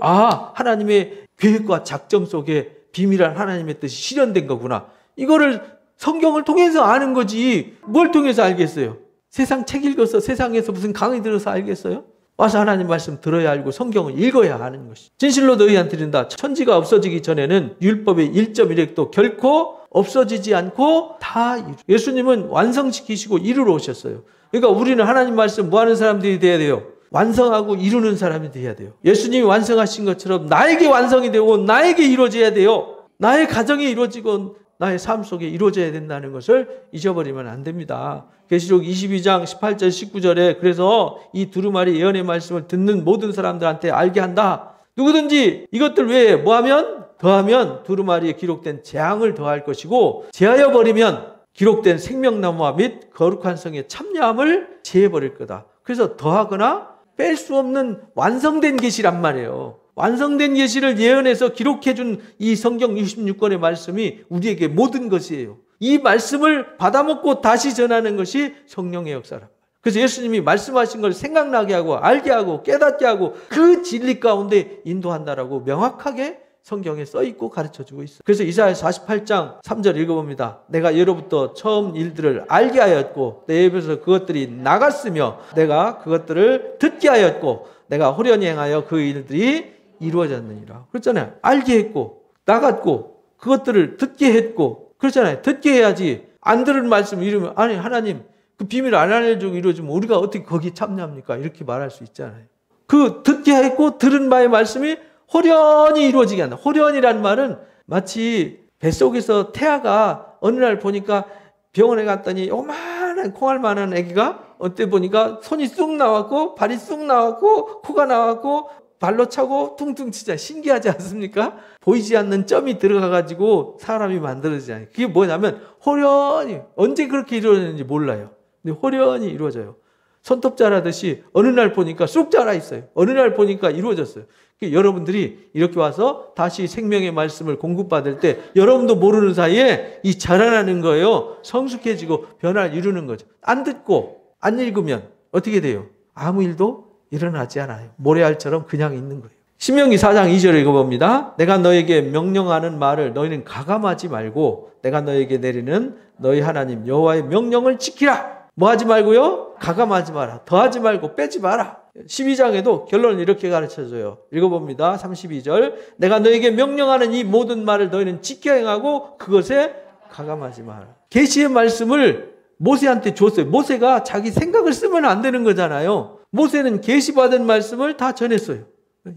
하나님의 계획과 작정 속에 비밀한 하나님의 뜻이 실현된 거구나. 이거를 성경을 통해서 아는 거지 뭘 통해서 알겠어요? 세상 책 읽어서 세상에서 무슨 강의 들어서 알겠어요? 와서 하나님 말씀 들어야 알고 성경을 읽어야 아는 것이. 진실로 너희한테 이른다. 천지가 없어지기 전에는 율법의 1.1획도 결코 없어지지 않고 다 예수님은 완성시키시고 이루러 오셨어요. 그러니까 우리는 하나님 말씀 뭐 하는 사람들이 돼야 돼요? 완성하고 이루는 사람이 돼야 돼요. 예수님이 완성하신 것처럼 나에게 완성이 되고 나에게 이루어져야 돼요. 나의 가정이 이루어지고 나의 삶 속에 이루어져야 된다는 것을 잊어버리면 안 됩니다. 계시록 22장 18절 19절에 그래서 이 두루마리 예언의 말씀을 듣는 모든 사람들한테 알게 한다. 누구든지 이것들 외에 뭐하면? 더하면 두루마리에 기록된 재앙을 더할 것이고 제하여 버리면 기록된 생명나무와 및 거룩한 성의 참여함을 제해버릴 거다. 그래서 더하거나 뺄 수 없는 완성된 계시란 말이에요. 완성된 계시를 예언해서 기록해준 이 성경 66권의 말씀이 우리에게 모든 것이에요. 이 말씀을 받아먹고 다시 전하는 것이 성령의 역사라. 그래서 예수님이 말씀하신 걸 생각나게 하고 알게 하고 깨닫게 하고 그 진리 가운데 인도한다라고 명확하게 성경에 써있고 가르쳐주고 있어요. 그래서 이사야 48장 3절 읽어봅니다. 내가 예로부터 처음 일들을 알게 하였고 내 입에서 그것들이 나갔으며 내가 그것들을 듣게 하였고 내가 호련히 행하여 그 일들이 이루어졌느니라. 그렇잖아요. 알게 했고 나갔고 그것들을 듣게 했고 그렇잖아요. 듣게 해야지. 안 들은 말씀 이러면 아니 하나님 그 비밀을 안 알려주고 이루어지면 우리가 어떻게 거기 참여합니까? 이렇게 말할 수 있잖아요. 그 듣게 했고 들은 바의 말씀이 호련히 이루어지게 한다. 호련이란 말은 마치 뱃속에서 태아가 어느 날 보니까 병원에 갔더니 요만한 콩알만한 아기가 어때 보니까 손이 쑥 나왔고 발이 쑥 나왔고 코가 나왔고 발로 차고 퉁퉁 치자. 신기하지 않습니까? 보이지 않는 점이 들어가가지고 사람이 만들어지잖아요. 그게 뭐냐면 호련히 언제 그렇게 이루어졌는지 몰라요. 근데 호련히 이루어져요. 손톱 자라듯이 어느 날 보니까 쑥 자라 있어요. 어느 날 보니까 이루어졌어요. 여러분들이 이렇게 와서 다시 생명의 말씀을 공급받을 때 여러분도 모르는 사이에 이 자라나는 거예요. 성숙해지고 변화를 이루는 거죠. 안 듣고 안 읽으면 어떻게 돼요? 아무 일도 일어나지 않아요. 모래알처럼 그냥 있는 거예요. 신명기 4장 2절 읽어봅니다. 내가 너에게 명령하는 말을 너희는 가감하지 말고 내가 너에게 내리는 너희 하나님 여호와의 명령을 지키라. 뭐 하지 말고요? 가감하지 마라. 더하지 말고 빼지 마라. 12장에도 결론을 이렇게 가르쳐줘요. 읽어봅니다. 32절. 내가 너에게 명령하는 이 모든 말을 너희는 지켜 행하고 그것에 가감하지 마라. 계시의 말씀을 모세한테 줬어요. 모세가 자기 생각을 쓰면 안 되는 거잖아요. 모세는 계시받은 말씀을 다 전했어요.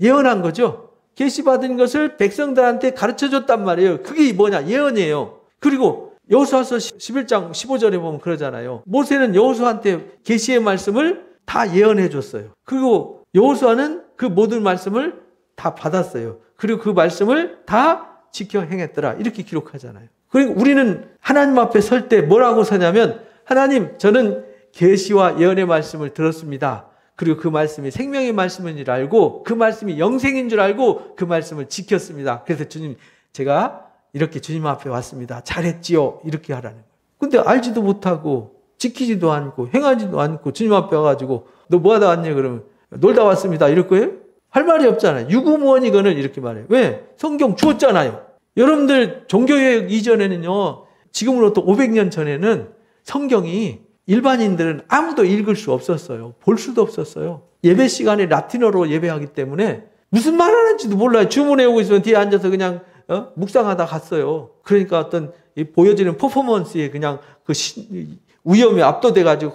예언한 거죠. 계시받은 것을 백성들한테 가르쳐줬단 말이에요. 그게 뭐냐? 예언이에요. 그리고 여호수아서 11장 15절에 보면 그러잖아요. 모세는 여호수아한테 계시의 말씀을 다 예언해 줬어요. 그리고 여호수아는 그 모든 말씀을 다 받았어요. 그리고 그 말씀을 다 지켜 행했더라. 이렇게 기록하잖아요. 그리고 우리는 하나님 앞에 설 때 뭐라고 서냐면 하나님 저는 계시와 예언의 말씀을 들었습니다. 그리고 그 말씀이 생명의 말씀인 줄 알고 그 말씀이 영생인 줄 알고 그 말씀을 지켰습니다. 그래서 주님 제가 이렇게 주님 앞에 왔습니다. 잘했지요. 이렇게 하라는 거예요. 근데 알지도 못하고 지키지도 않고 행하지도 않고 주님 앞에 와가지고 너 뭐 하다 왔냐 그러면 놀다 왔습니다. 이럴 거예요? 할 말이 없잖아요. 유구무원이거늘 이렇게 말해요. 왜? 성경 주었잖아요. 여러분들 종교개혁 이전에는요. 지금으로부터 500년 전에는 성경이 일반인들은 아무도 읽을 수 없었어요. 볼 수도 없었어요. 예배 시간에 라틴어로 예배하기 때문에 무슨 말 하는지도 몰라요. 주문해 오고 있으면 뒤에 앉아서 그냥 묵상하다 갔어요. 그러니까 어떤 보여지는 퍼포먼스에 그냥 그 위험에 압도돼가지고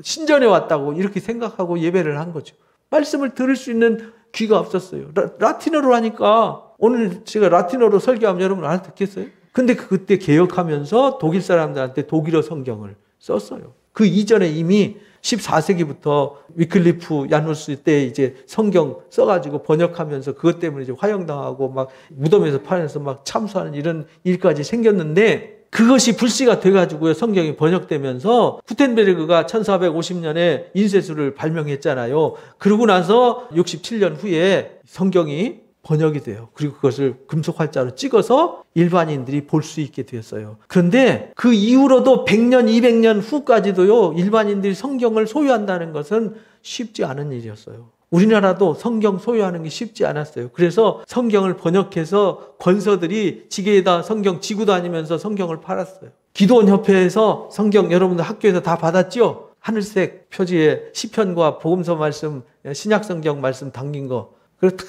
신전에 왔다고 이렇게 생각하고 예배를 한 거죠. 말씀을 들을 수 있는 귀가 없었어요. 라틴어로 하니까 오늘 제가 라틴어로 설교하면 여러분 알아듣겠어요? 근데 그때 개혁하면서 독일 사람들한테 독일어 성경을 썼어요. 그 이전에 이미 14세기부터 위클리프 야누스 때 이제 성경 써가지고 번역하면서 그것 때문에 이제 화형당하고 막 무덤에서 파내서 막 참수하는 이런 일까지 생겼는데 그것이 불씨가 돼가지고요. 성경이 번역되면서 구텐베르그가 1450년에 인쇄술을 발명했잖아요. 그러고 나서 67년 후에 성경이 번역이 돼요. 그리고 그것을 금속 활자로 찍어서 일반인들이 볼 수 있게 되었어요. 그런데 그 이후로도 100년, 200년 후까지도요. 일반인들이 성경을 소유한다는 것은 쉽지 않은 일이었어요. 우리나라도 성경 소유하는 게 쉽지 않았어요. 그래서 성경을 번역해서 권서들이 지게에다 성경 지고 다니면서 성경을 팔았어요. 기도원 협회에서 성경 여러분들 학교에서 다 받았죠? 하늘색 표지에 시편과 복음서 말씀, 신약 성경 말씀 담긴 거. 그래서 다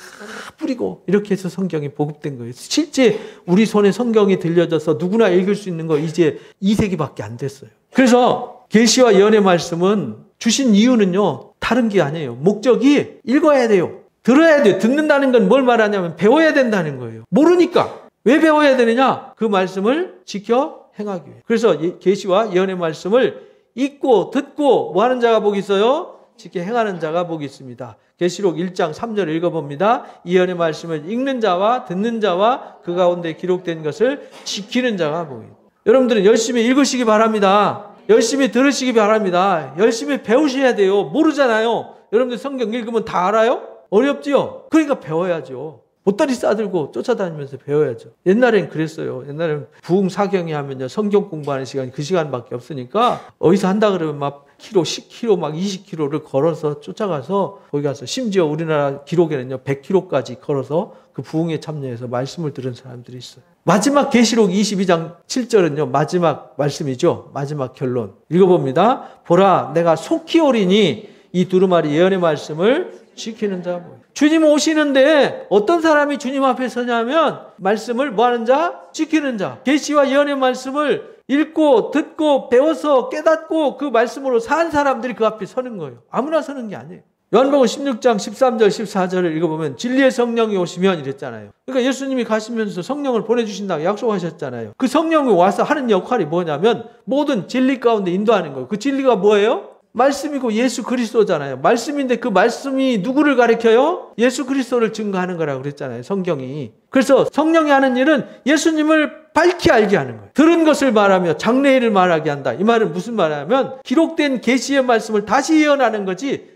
뿌리고 이렇게 해서 성경이 보급된 거예요. 실제 우리 손에 성경이 들려져서 누구나 읽을 수 있는 거 이제 2세기밖에 안 됐어요. 그래서 계시와 예언의 말씀은 주신 이유는요. 다른 게 아니에요. 목적이 읽어야 돼요. 들어야 돼요. 듣는다는 건 뭘 말하냐면 배워야 된다는 거예요. 모르니까. 왜 배워야 되느냐? 그 말씀을 지켜 행하기 위해. 그래서 계시와 예언의 말씀을 읽고 듣고 뭐 하는 자가 복이 있어요? 지켜 행하는 자가 복이 있습니다. 계시록 1장 3절 읽어봅니다. 예언의 말씀을 읽는 자와 듣는 자와 그 가운데 기록된 것을 지키는 자가 복이 있습니다. 여러분들은 열심히 읽으시기 바랍니다. 열심히 들으시기 바랍니다. 열심히 배우셔야 돼요. 모르잖아요. 여러분들 성경 읽으면 다 알아요? 어렵지요? 그러니까 배워야죠. 보따리 싸들고 쫓아다니면서 배워야죠. 옛날엔 그랬어요. 옛날엔 부흥사경이 하면요. 성경 공부하는 시간이 그 시간밖에 없으니까 어디서 한다 그러면 막 키로, 10km, 막 20km를 걸어서 쫓아가서 거기 가서 심지어 우리나라 기록에는요. 100km까지 걸어서 그 부흥에 참여해서 말씀을 들은 사람들이 있어요. 마지막 계시록 22장 7절은요. 마지막 말씀이죠. 마지막 결론. 읽어봅니다. 보라 내가 속히 오리니 이 두루마리 예언의 말씀을 지키는 자. 주님 오시는데 어떤 사람이 주님 앞에 서냐면 말씀을 뭐하는 자? 지키는 자. 계시와 예언의 말씀을 읽고 듣고 배워서 깨닫고 그 말씀으로 산 사람들이 그 앞에 서는 거예요. 아무나 서는 게 아니에요. 요한복음 16장 13절 14절을 읽어보면 진리의 성령이 오시면 이랬잖아요. 그러니까 예수님이 가시면서 성령을 보내주신다고 약속하셨잖아요. 그 성령이 와서 하는 역할이 뭐냐면 모든 진리 가운데 인도하는 거예요. 그 진리가 뭐예요? 말씀이고 예수 그리스도잖아요. 말씀인데 그 말씀이 누구를 가리켜요? 예수 그리스도를 증거하는 거라고 그랬잖아요. 성경이. 그래서 성령이 하는 일은 예수님을 밝히 알게 하는 거예요. 들은 것을 말하며 장래일을 말하게 한다. 이 말은 무슨 말이냐면 기록된 계시의 말씀을 다시 예언하는 거지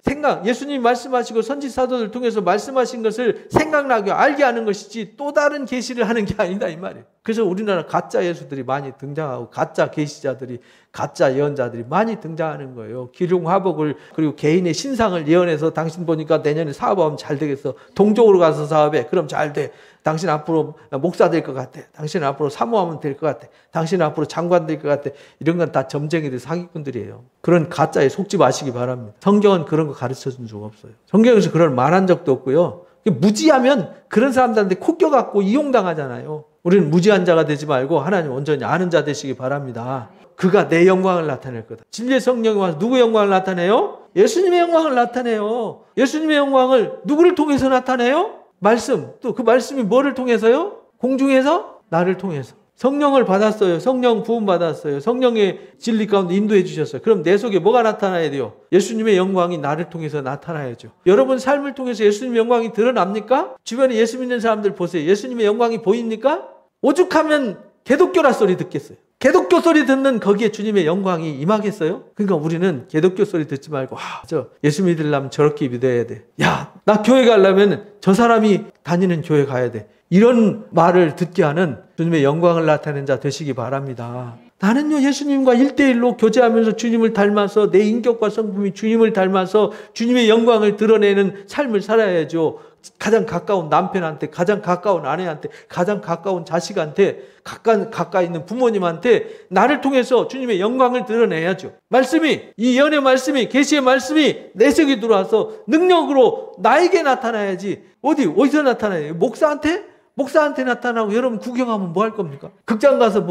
예수님이 말씀하시고 선지 사도들 통해서 말씀하신 것을 생각나게 알게 하는 것이지 또 다른 계시를 하는 게 아니다 이 말이에요. 그래서 우리나라 가짜 예수들이 많이 등장하고 가짜 계시자들이 가짜 예언자들이 많이 등장하는 거예요. 기륭화복을 그리고 개인의 신상을 예언해서 당신 보니까 내년에 사업하면 잘 되겠어. 동쪽으로 가서 사업해. 그럼 잘 돼. 당신 앞으로 목사 될 것 같아. 당신 앞으로 사모하면 될 것 같아. 당신 앞으로 장관 될 것 같아. 이런 건 다 점쟁이들 사기꾼들이에요. 그런 가짜에 속지 마시기 바랍니다. 성경은 그런 거 가르쳐준 적 없어요. 성경에서 그런 말한 적도 없고요. 무지하면 그런 사람들한테 코 껴갖고 이용당하잖아요. 우리는 무지한 자가 되지 말고 하나님 온전히 아는 자 되시기 바랍니다. 그가 내 영광을 나타낼 거다. 진리의 성령이 와서 누구의 영광을 나타내요? 예수님의 영광을 나타내요. 예수님의 영광을 누구를 통해서 나타내요? 말씀. 또 그 말씀이 뭐를 통해서요? 공중에서? 나를 통해서. 성령을 받았어요. 성령 부음 받았어요. 성령의 진리 가운데 인도해 주셨어요. 그럼 내 속에 뭐가 나타나야 돼요? 예수님의 영광이 나를 통해서 나타나야죠. 여러분 삶을 통해서 예수님의 영광이 드러납니까? 주변에 예수 믿는 사람들 보세요. 예수님의 영광이 보입니까? 오죽하면 개독교라 소리 듣겠어요. 개독교 소리 듣는 거기에 주님의 영광이 임하겠어요? 그러니까 우리는 개독교 소리 듣지 말고 저 예수 믿으려면 저렇게 믿어야 돼. 야, 나 교회 가려면 저 사람이 다니는 교회 가야 돼. 이런 말을 듣게 하는 주님의 영광을 나타내는 자 되시기 바랍니다. 나는요 예수님과 1대1로 교제하면서 주님을 닮아서 내 인격과 성품이 주님을 닮아서 주님의 영광을 드러내는 삶을 살아야죠. 가장 가까운 남편한테, 가장 가까운 아내한테, 가장 가까운 자식한테, 가까이 있는 부모님한테 나를 통해서 주님의 영광을 드러내야죠. 말씀이, 이 예언의 말씀이, 계시의 말씀이 내 속에 들어와서 능력으로 나에게 나타나야지. 어디서 나타나요? 목사한테 나타나고 여러분 구경하면 뭐 할 겁니까? 극장 가서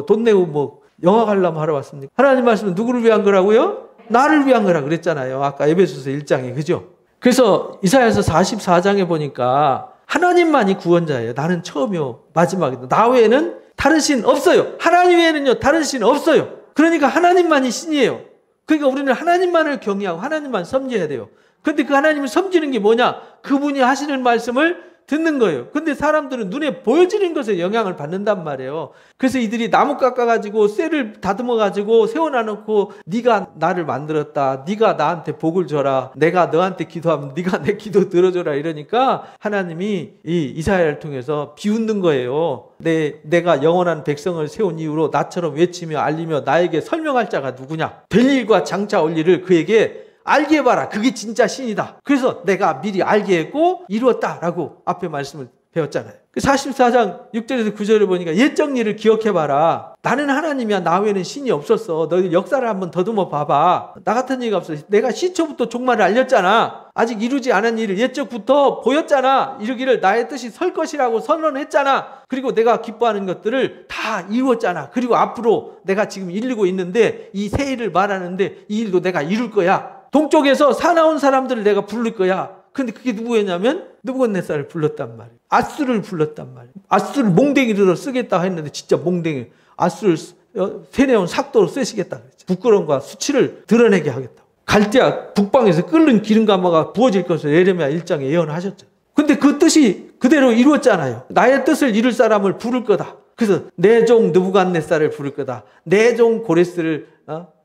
돈 내고 영화 관람 하러 왔습니까? 하나님 말씀은 누구를 위한 거라고요? 나를 위한 거라 그랬잖아요. 아까 에베소서 1장에. 그죠? 그래서 이사야서 44장에 보니까 하나님만이 구원자예요. 나는 처음이요 마지막이다. 나 외에는 다른 신 없어요. 하나님 외에는요 다른 신 없어요. 그러니까 하나님만이 신이에요. 그러니까 우리는 하나님만을 경외하고 하나님만 섬겨야 돼요. 근데 그 하나님을 섬기는 게 뭐냐? 그분이 하시는 말씀을 듣는 거예요. 근데 사람들은 눈에 보여지는 것에 영향을 받는단 말이에요. 그래서 이들이 나무 깎아가지고 쇠를 다듬어가지고 세워놔놓고 네가 나를 만들었다. 네가 나한테 복을 줘라. 내가 너한테 기도하면 네가 내 기도 들어줘라. 이러니까 하나님이 이 이사야를 통해서 비웃는 거예요. 내가 영원한 백성을 세운 이후로 나처럼 외치며 알리며 나에게 설명할 자가 누구냐? 될 일과 장차 올 일을 그에게 알게 해봐라. 그게 진짜 신이다. 그래서 내가 미리 알게 했고 이루었다라고 앞에 말씀을 배웠잖아요. 44장 6절에서 9절을 보니까 옛적 일을 기억해봐라. 나는 하나님이야. 나 외에는 신이 없었어. 너희 역사를 한번 더듬어 봐봐. 나 같은 얘기가 없어. 내가 시초부터 종말을 알렸잖아. 아직 이루지 않은 일을 옛적부터 보였잖아. 이루기를 나의 뜻이 설 것이라고 선언했잖아. 그리고 내가 기뻐하는 것들을 다 이루었잖아. 그리고 앞으로 내가 지금 이루고 있는데 이 새 일을 말하는데 이 일도 내가 이룰 거야. 동쪽에서 사나운 사람들을 내가 부를 거야. 근데 그게 누구였냐면 느부갓네살을 불렀단 말이에요. 아수를 불렀단 말이에요. 아수를 몽댕이로 쓰겠다 했는데 진짜 몽댕이. 아수를 세네온 삭도로 쓰시겠다 그랬죠. 부끄러움과 수치를 드러내게 하겠다. 갈대아 북방에서 끓는 기름가마가 부어질 것을 예레미야 1장에 예언하셨죠. 근데 그 뜻이 그대로 이루었잖아요. 나의 뜻을 이룰 사람을 부를 거다. 그래서 내 종 느부갓네살을 부를 거다. 내 종 고레스를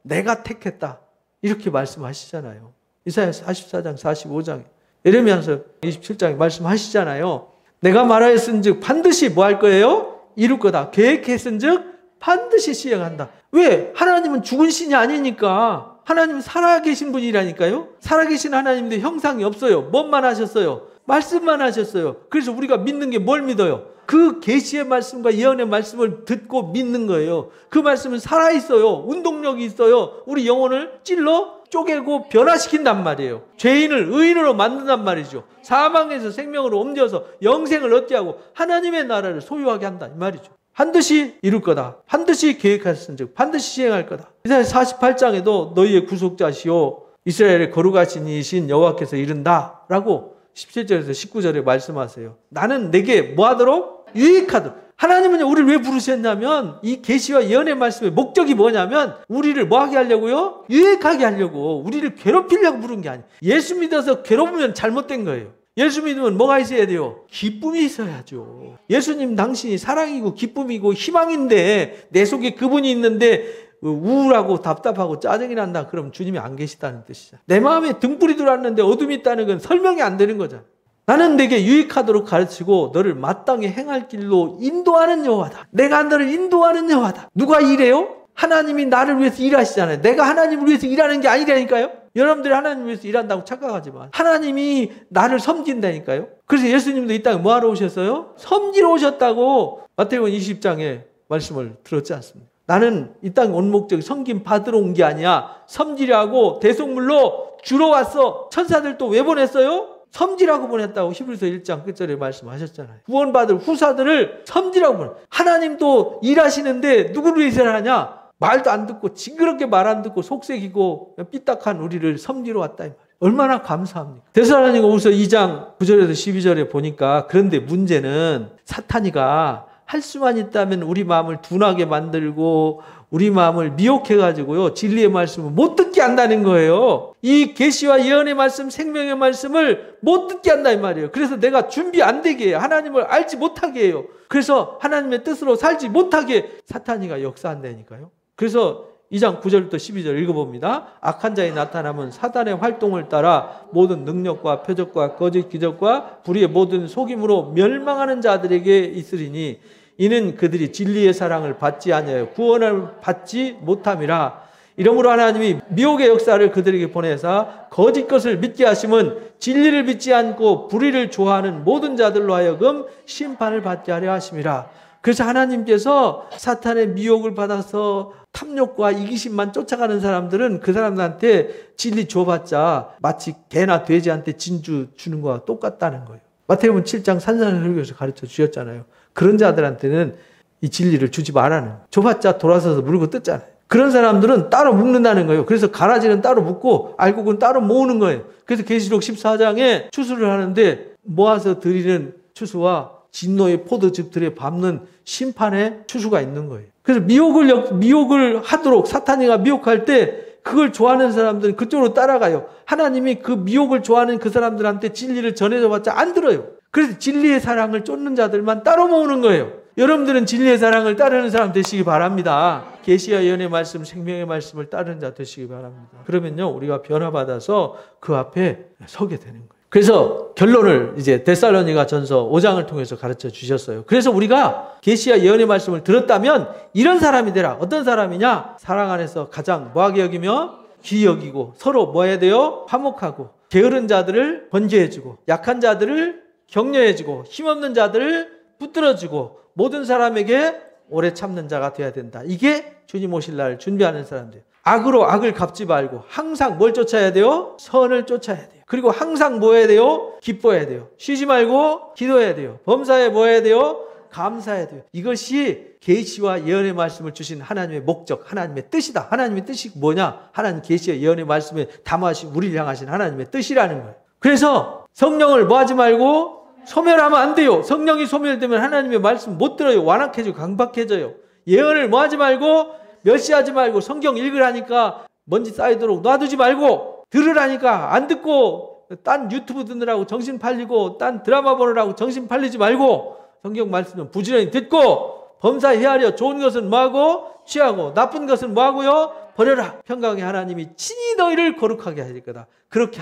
내가 택했다. 이렇게 말씀하시잖아요. 이사야 44장 45장에 예레미야서 27장에 말씀하시잖아요. 내가 말하였은즉 반드시 뭐 할 거예요? 이룰 거다. 계획했은즉 반드시 시행한다. 왜? 하나님은 죽은 신이 아니니까. 하나님은 살아계신 분이라니까요. 살아계신 하나님인데 형상이 없어요. 뭔만 하셨어요? 말씀만 하셨어요. 그래서 우리가 믿는 게 뭘 믿어요? 그 계시의 말씀과 예언의 말씀을 듣고 믿는 거예요. 그 말씀은 살아있어요. 운동력이 있어요. 우리 영혼을 찔러 쪼개고 변화시킨단 말이에요. 죄인을 의인으로 만든단 말이죠. 사망에서 생명으로 옮겨서 영생을 얻게 하고 하나님의 나라를 소유하게 한다 이 말이죠. 반드시 이룰 거다. 반드시 계획하셨은즉 반드시 시행할 거다. 이사야 48장에도 너희의 구속자시오 이스라엘의 거룩하신 이신 여호와께서 이른다 라고 17절에서 19절에 말씀하세요. 나는 내게 뭐하도록? 유익하도록. 하나님은 우리를 왜 부르셨냐면 이 계시와 예언의 말씀의 목적이 뭐냐면 우리를 뭐하게 하려고요? 유익하게 하려고. 우리를 괴롭히려고 부른 게 아니에요. 예수 믿어서 괴롭으면 잘못된 거예요. 예수 믿으면 뭐가 있어야 돼요? 기쁨이 있어야죠. 예수님 당신이 사랑이고 기쁨이고 희망인데 내 속에 그분이 있는데 우울하고 답답하고 짜증이 난다. 그럼 주님이 안 계시다는 뜻이잖아. 내 마음에 등불이 들어왔는데 어둠이 있다는 건 설명이 안 되는 거잖아. 나는 내게 유익하도록 가르치고 너를 마땅히 행할 길로 인도하는 여호와다. 내가 너를 인도하는 여호와다. 누가 이래요? 하나님이 나를 위해서 일하시잖아요. 내가 하나님을 위해서 일하는 게 아니라니까요. 여러분들이 하나님을 위해서 일한다고 착각하지만 하나님이 나를 섬긴다니까요. 그래서 예수님도 이 땅에 뭐하러 오셨어요? 섬기러 오셨다고 마태복음 20장에 말씀을 들었지 않습니까? 나는 이 땅에 온 목적이 섬김 받으러 온 게 아니야. 섬기려고 대속물로 주러 왔어. 천사들 또 왜 보냈어요? 섬기라고 보냈다고 히브리서 1장 끝절에 말씀하셨잖아요. 구원받을 후사들을 섬기라고 보내. 하나님도 일하시는데 누구를 위해서 하냐? 말도 안 듣고 징그럽게 말 안 듣고 속색이고 삐딱한 우리를 섬기러 왔다 이 말이에요. 얼마나 감사합니까? 데살로니가후서 2장 9절에서 12절에 보니까 그런데 문제는 사탄이가 할 수만 있다면 우리 마음을 둔하게 만들고 우리 마음을 미혹해가지고요 진리의 말씀을 못 듣게 한다는 거예요. 이 계시와 예언의 말씀 생명의 말씀을 못 듣게 한다 이 말이에요. 그래서 내가 준비 안 되게 해요. 하나님을 알지 못하게 해요. 그래서 하나님의 뜻으로 살지 못하게 사탄이가 역사한다니까요. 그래서 2장 9절부터 12절 읽어봅니다. 악한 자의 나타남은 사단의 활동을 따라 모든 능력과 표적과 거짓 기적과 불의의 모든 속임으로 멸망하는 자들에게 있으리니 이는 그들이 진리의 사랑을 받지 아니하여 구원을 받지 못함이라. 이러므로 하나님이 미혹의 역사를 그들에게 보내사 거짓 것을 믿게 하심은 진리를 믿지 않고 불의를 좋아하는 모든 자들로 하여금 심판을 받게 하려 하심이라. 그래서 하나님께서 사탄의 미혹을 받아서 탐욕과 이기심만 쫓아가는 사람들은 그 사람들한테 진리 줘봤자 마치 개나 돼지한테 진주 주는 거와 똑같다는 거예요. 마태복음 7장 산상설교에서 가르쳐 주셨잖아요. 그런 자들한테는 이 진리를 주지 말라는, 줘봤자 돌아서서 물고 뜯잖아요. 그런 사람들은 따로 묶는다는 거예요. 그래서 가라지는 따로 묶고 알곡은 따로 모으는 거예요. 그래서 계시록 14장에 추수를 하는데 모아서 드리는 추수와 진노의 포도즙들에 밟는 심판의 추수가 있는 거예요. 그래서 미혹을 하도록 사탄이가 미혹할 때 그걸 좋아하는 사람들은 그쪽으로 따라가요. 하나님이 그 미혹을 좋아하는 그 사람들한테 진리를 전해줘봤자 안 들어요. 그래서 진리의 사랑을 쫓는 자들만 따로 모으는 거예요. 여러분들은 진리의 사랑을 따르는 사람 되시기 바랍니다. 계시와 예언의 말씀, 생명의 말씀을 따르는 자 되시기 바랍니다. 그러면요, 우리가 변화받아서 그 앞에 서게 되는 거예요. 그래서 결론을 이제 데살로니가 전서 5장을 통해서 가르쳐 주셨어요. 그래서 우리가 계시와 예언의 말씀을 들었다면 이런 사람이 되라. 어떤 사람이냐? 사랑 안에서 가장 뭐하게 여기며 귀히 여기고 서로 뭐 해야 돼요? 화목하고 게으른 자들을 번제해주고 약한 자들을 격려해주고 힘없는 자들을 붙들어주고 모든 사람에게 오래 참는 자가 되어야 된다. 이게 주님 오실 날 준비하는 사람들. 악으로 악을 갚지 말고 항상 뭘 쫓아야 돼요? 선을 쫓아야 돼요. 그리고 항상 뭐 해야 돼요? 기뻐해야 돼요. 쉬지 말고 기도해야 돼요. 범사에 뭐 해야 돼요? 감사해야 돼요. 이것이 계시와 예언의 말씀을 주신 하나님의 목적, 하나님의 뜻이다. 하나님의 뜻이 뭐냐? 하나님 계시와 예언의 말씀에 담아하신 우리를 향하신 하나님의 뜻이라는 거예요. 그래서 성령을 뭐 하지 말고 소멸하면 안 돼요. 성령이 소멸되면 하나님의 말씀 못 들어요. 완악해지고 강박해져요. 예언을 뭐 하지 말고 멸시하지 말고 성경 읽으라니까 먼지 쌓이도록 놔두지 말고 들으라니까 안 듣고 딴 유튜브 듣느라고 정신 팔리고 딴 드라마 보느라고 정신 팔리지 말고 성경 말씀은 부지런히 듣고 범사 헤아려 좋은 것은 뭐하고 취하고 나쁜 것은 뭐하고요? 버려라. 평강의 하나님이 친히 너희를 거룩하게 하실 거다. 그렇게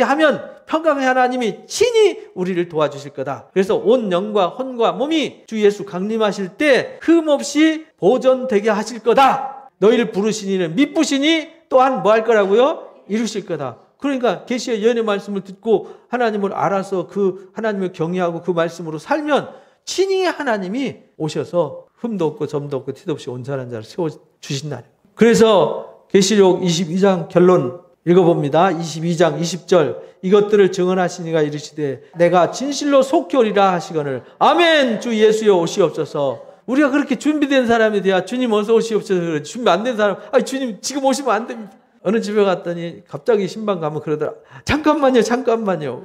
하면 평강의 하나님이 친히 우리를 도와주실 거다. 그래서 온 영과 혼과 몸이 주 예수 강림하실 때 흠없이 보존되게 하실 거다. 너희를 부르신 이는 미쁘시니 또한 뭐 할 거라고요? 이루실 거다. 그러니까 계시의 예언의 말씀을 듣고 하나님을 알아서 그 하나님을 경외하고 그 말씀으로 살면 친히 하나님이 오셔서 흠도 없고 점도 없고 티도 없이 온전한 자를 세워주신다는 거예요. 그래서 계시록 22장 결론 읽어봅니다. 22장 20절 이것들을 증언하시니가 이르시되 내가 진실로 속히 오리라 하시거늘 아멘. 주 예수여 오시옵소서. 우리가 그렇게 준비된 사람이 돼야 주님 어서 오시옵소서 그러지. 준비 안 된 사람 주님 지금 오시면 안 됩니다. 어느 집에 갔더니 갑자기 신방 가면 그러더라. 잠깐만요.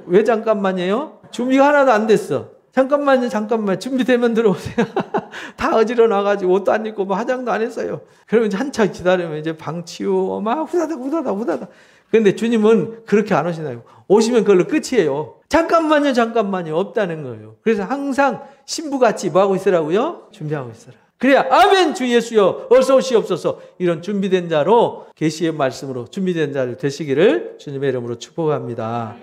왜 잠깐만이에요? 준비가 하나도 안 됐어. 잠깐만요. 준비되면 들어오세요. 다 어지러나가지고 옷도 안 입고 뭐 화장도 안 했어요. 그러면 이제 한참 기다리면 이제 방 치우고 막 후다닥. 그런데 주님은 그렇게 안 오시나요? 오시면 그걸로 끝이에요. 잠깐만요. 없다는 거예요. 그래서 항상 신부같이 뭐 하고 있으라고요? 준비하고 있어라. 그래야 아멘 주 예수여 어서 오시옵소서. 이런 준비된 자로 계시의 말씀으로 준비된 자를 되시기를 주님의 이름으로 축복합니다.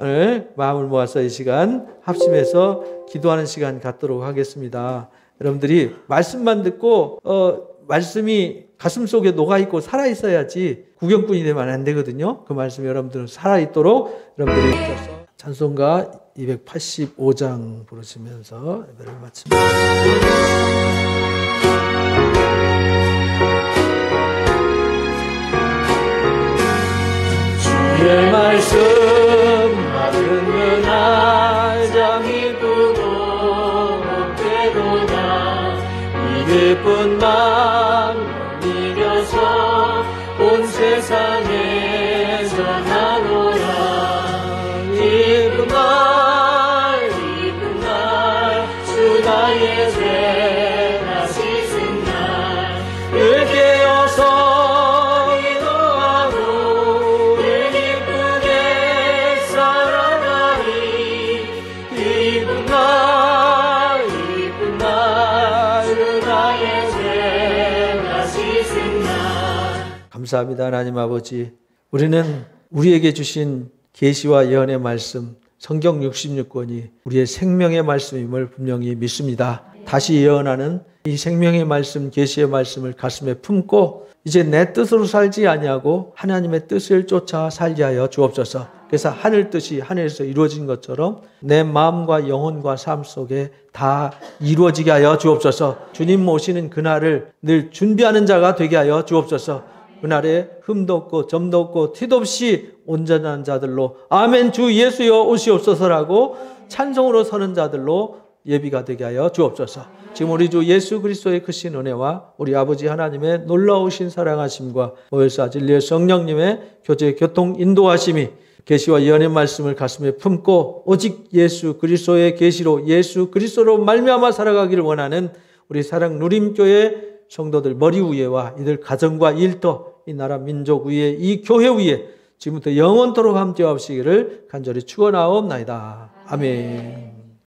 오늘 마음을 모아서 이 시간 합심해서 기도하는 시간 갖도록 하겠습니다. 여러분들이 말씀만 듣고 말씀이 가슴속에 녹아있고 살아있어야지 구경꾼이 되면 안 되거든요. 그 말씀이 여러분들은 살아있도록 여러분들이 찬송가 285장 부르시면서 예배를 마칩니다. 주의 말씀 듣는 날 장 이쁘고 높게도다 이 기쁜 마음 이겨서 온 세상에 전하노라. 이쁜 날 주 나의 죄가 씻은 날 그게 어서 기도하고 기쁘게 살아가리. 이쁜 날 주 나의 죄가 씻은 날 감사합니다. 하나님 아버지, 우리는 우리에게 주신 계시와 예언의 말씀, 성경 66권이 우리의 생명의 말씀임을 분명히 믿습니다. 다시 예언하는 이 생명의 말씀, 계시의 말씀을 가슴에 품고 이제 내 뜻으로 살지 아니하고 하나님의 뜻을 쫓아 살게 하여 주옵소서. 그래서 하늘 뜻이 하늘에서 이루어진 것처럼 내 마음과 영혼과 삶 속에 다 이루어지게 하여 주옵소서. 주님 오시는 그날을 늘 준비하는 자가 되게 하여 주옵소서. 그날에 흠도 없고 점도 없고 티도 없이 온전한 자들로 아멘 주 예수여 오시옵소서라고 찬송으로 서는 자들로 예비가 되게 하여 주옵소서. 지금 우리 주 예수 그리스도의 크신 은혜와 우리 아버지 하나님의 놀라우신 사랑하심과 보혜사 진리의 성령님의 교제 교통 인도하심이 계시와 예언의 말씀을 가슴에 품고 오직 예수 그리스도의 계시로 예수 그리스도로 말미암아 살아가기를 원하는 우리 사랑 누림교회 성도들 머리 위에와 이들 가정과 일터 이 나라 민족 위에 이 교회 위에 지금부터 영원토록 함께 하시기를 간절히 축원하옵나이다. 아멘.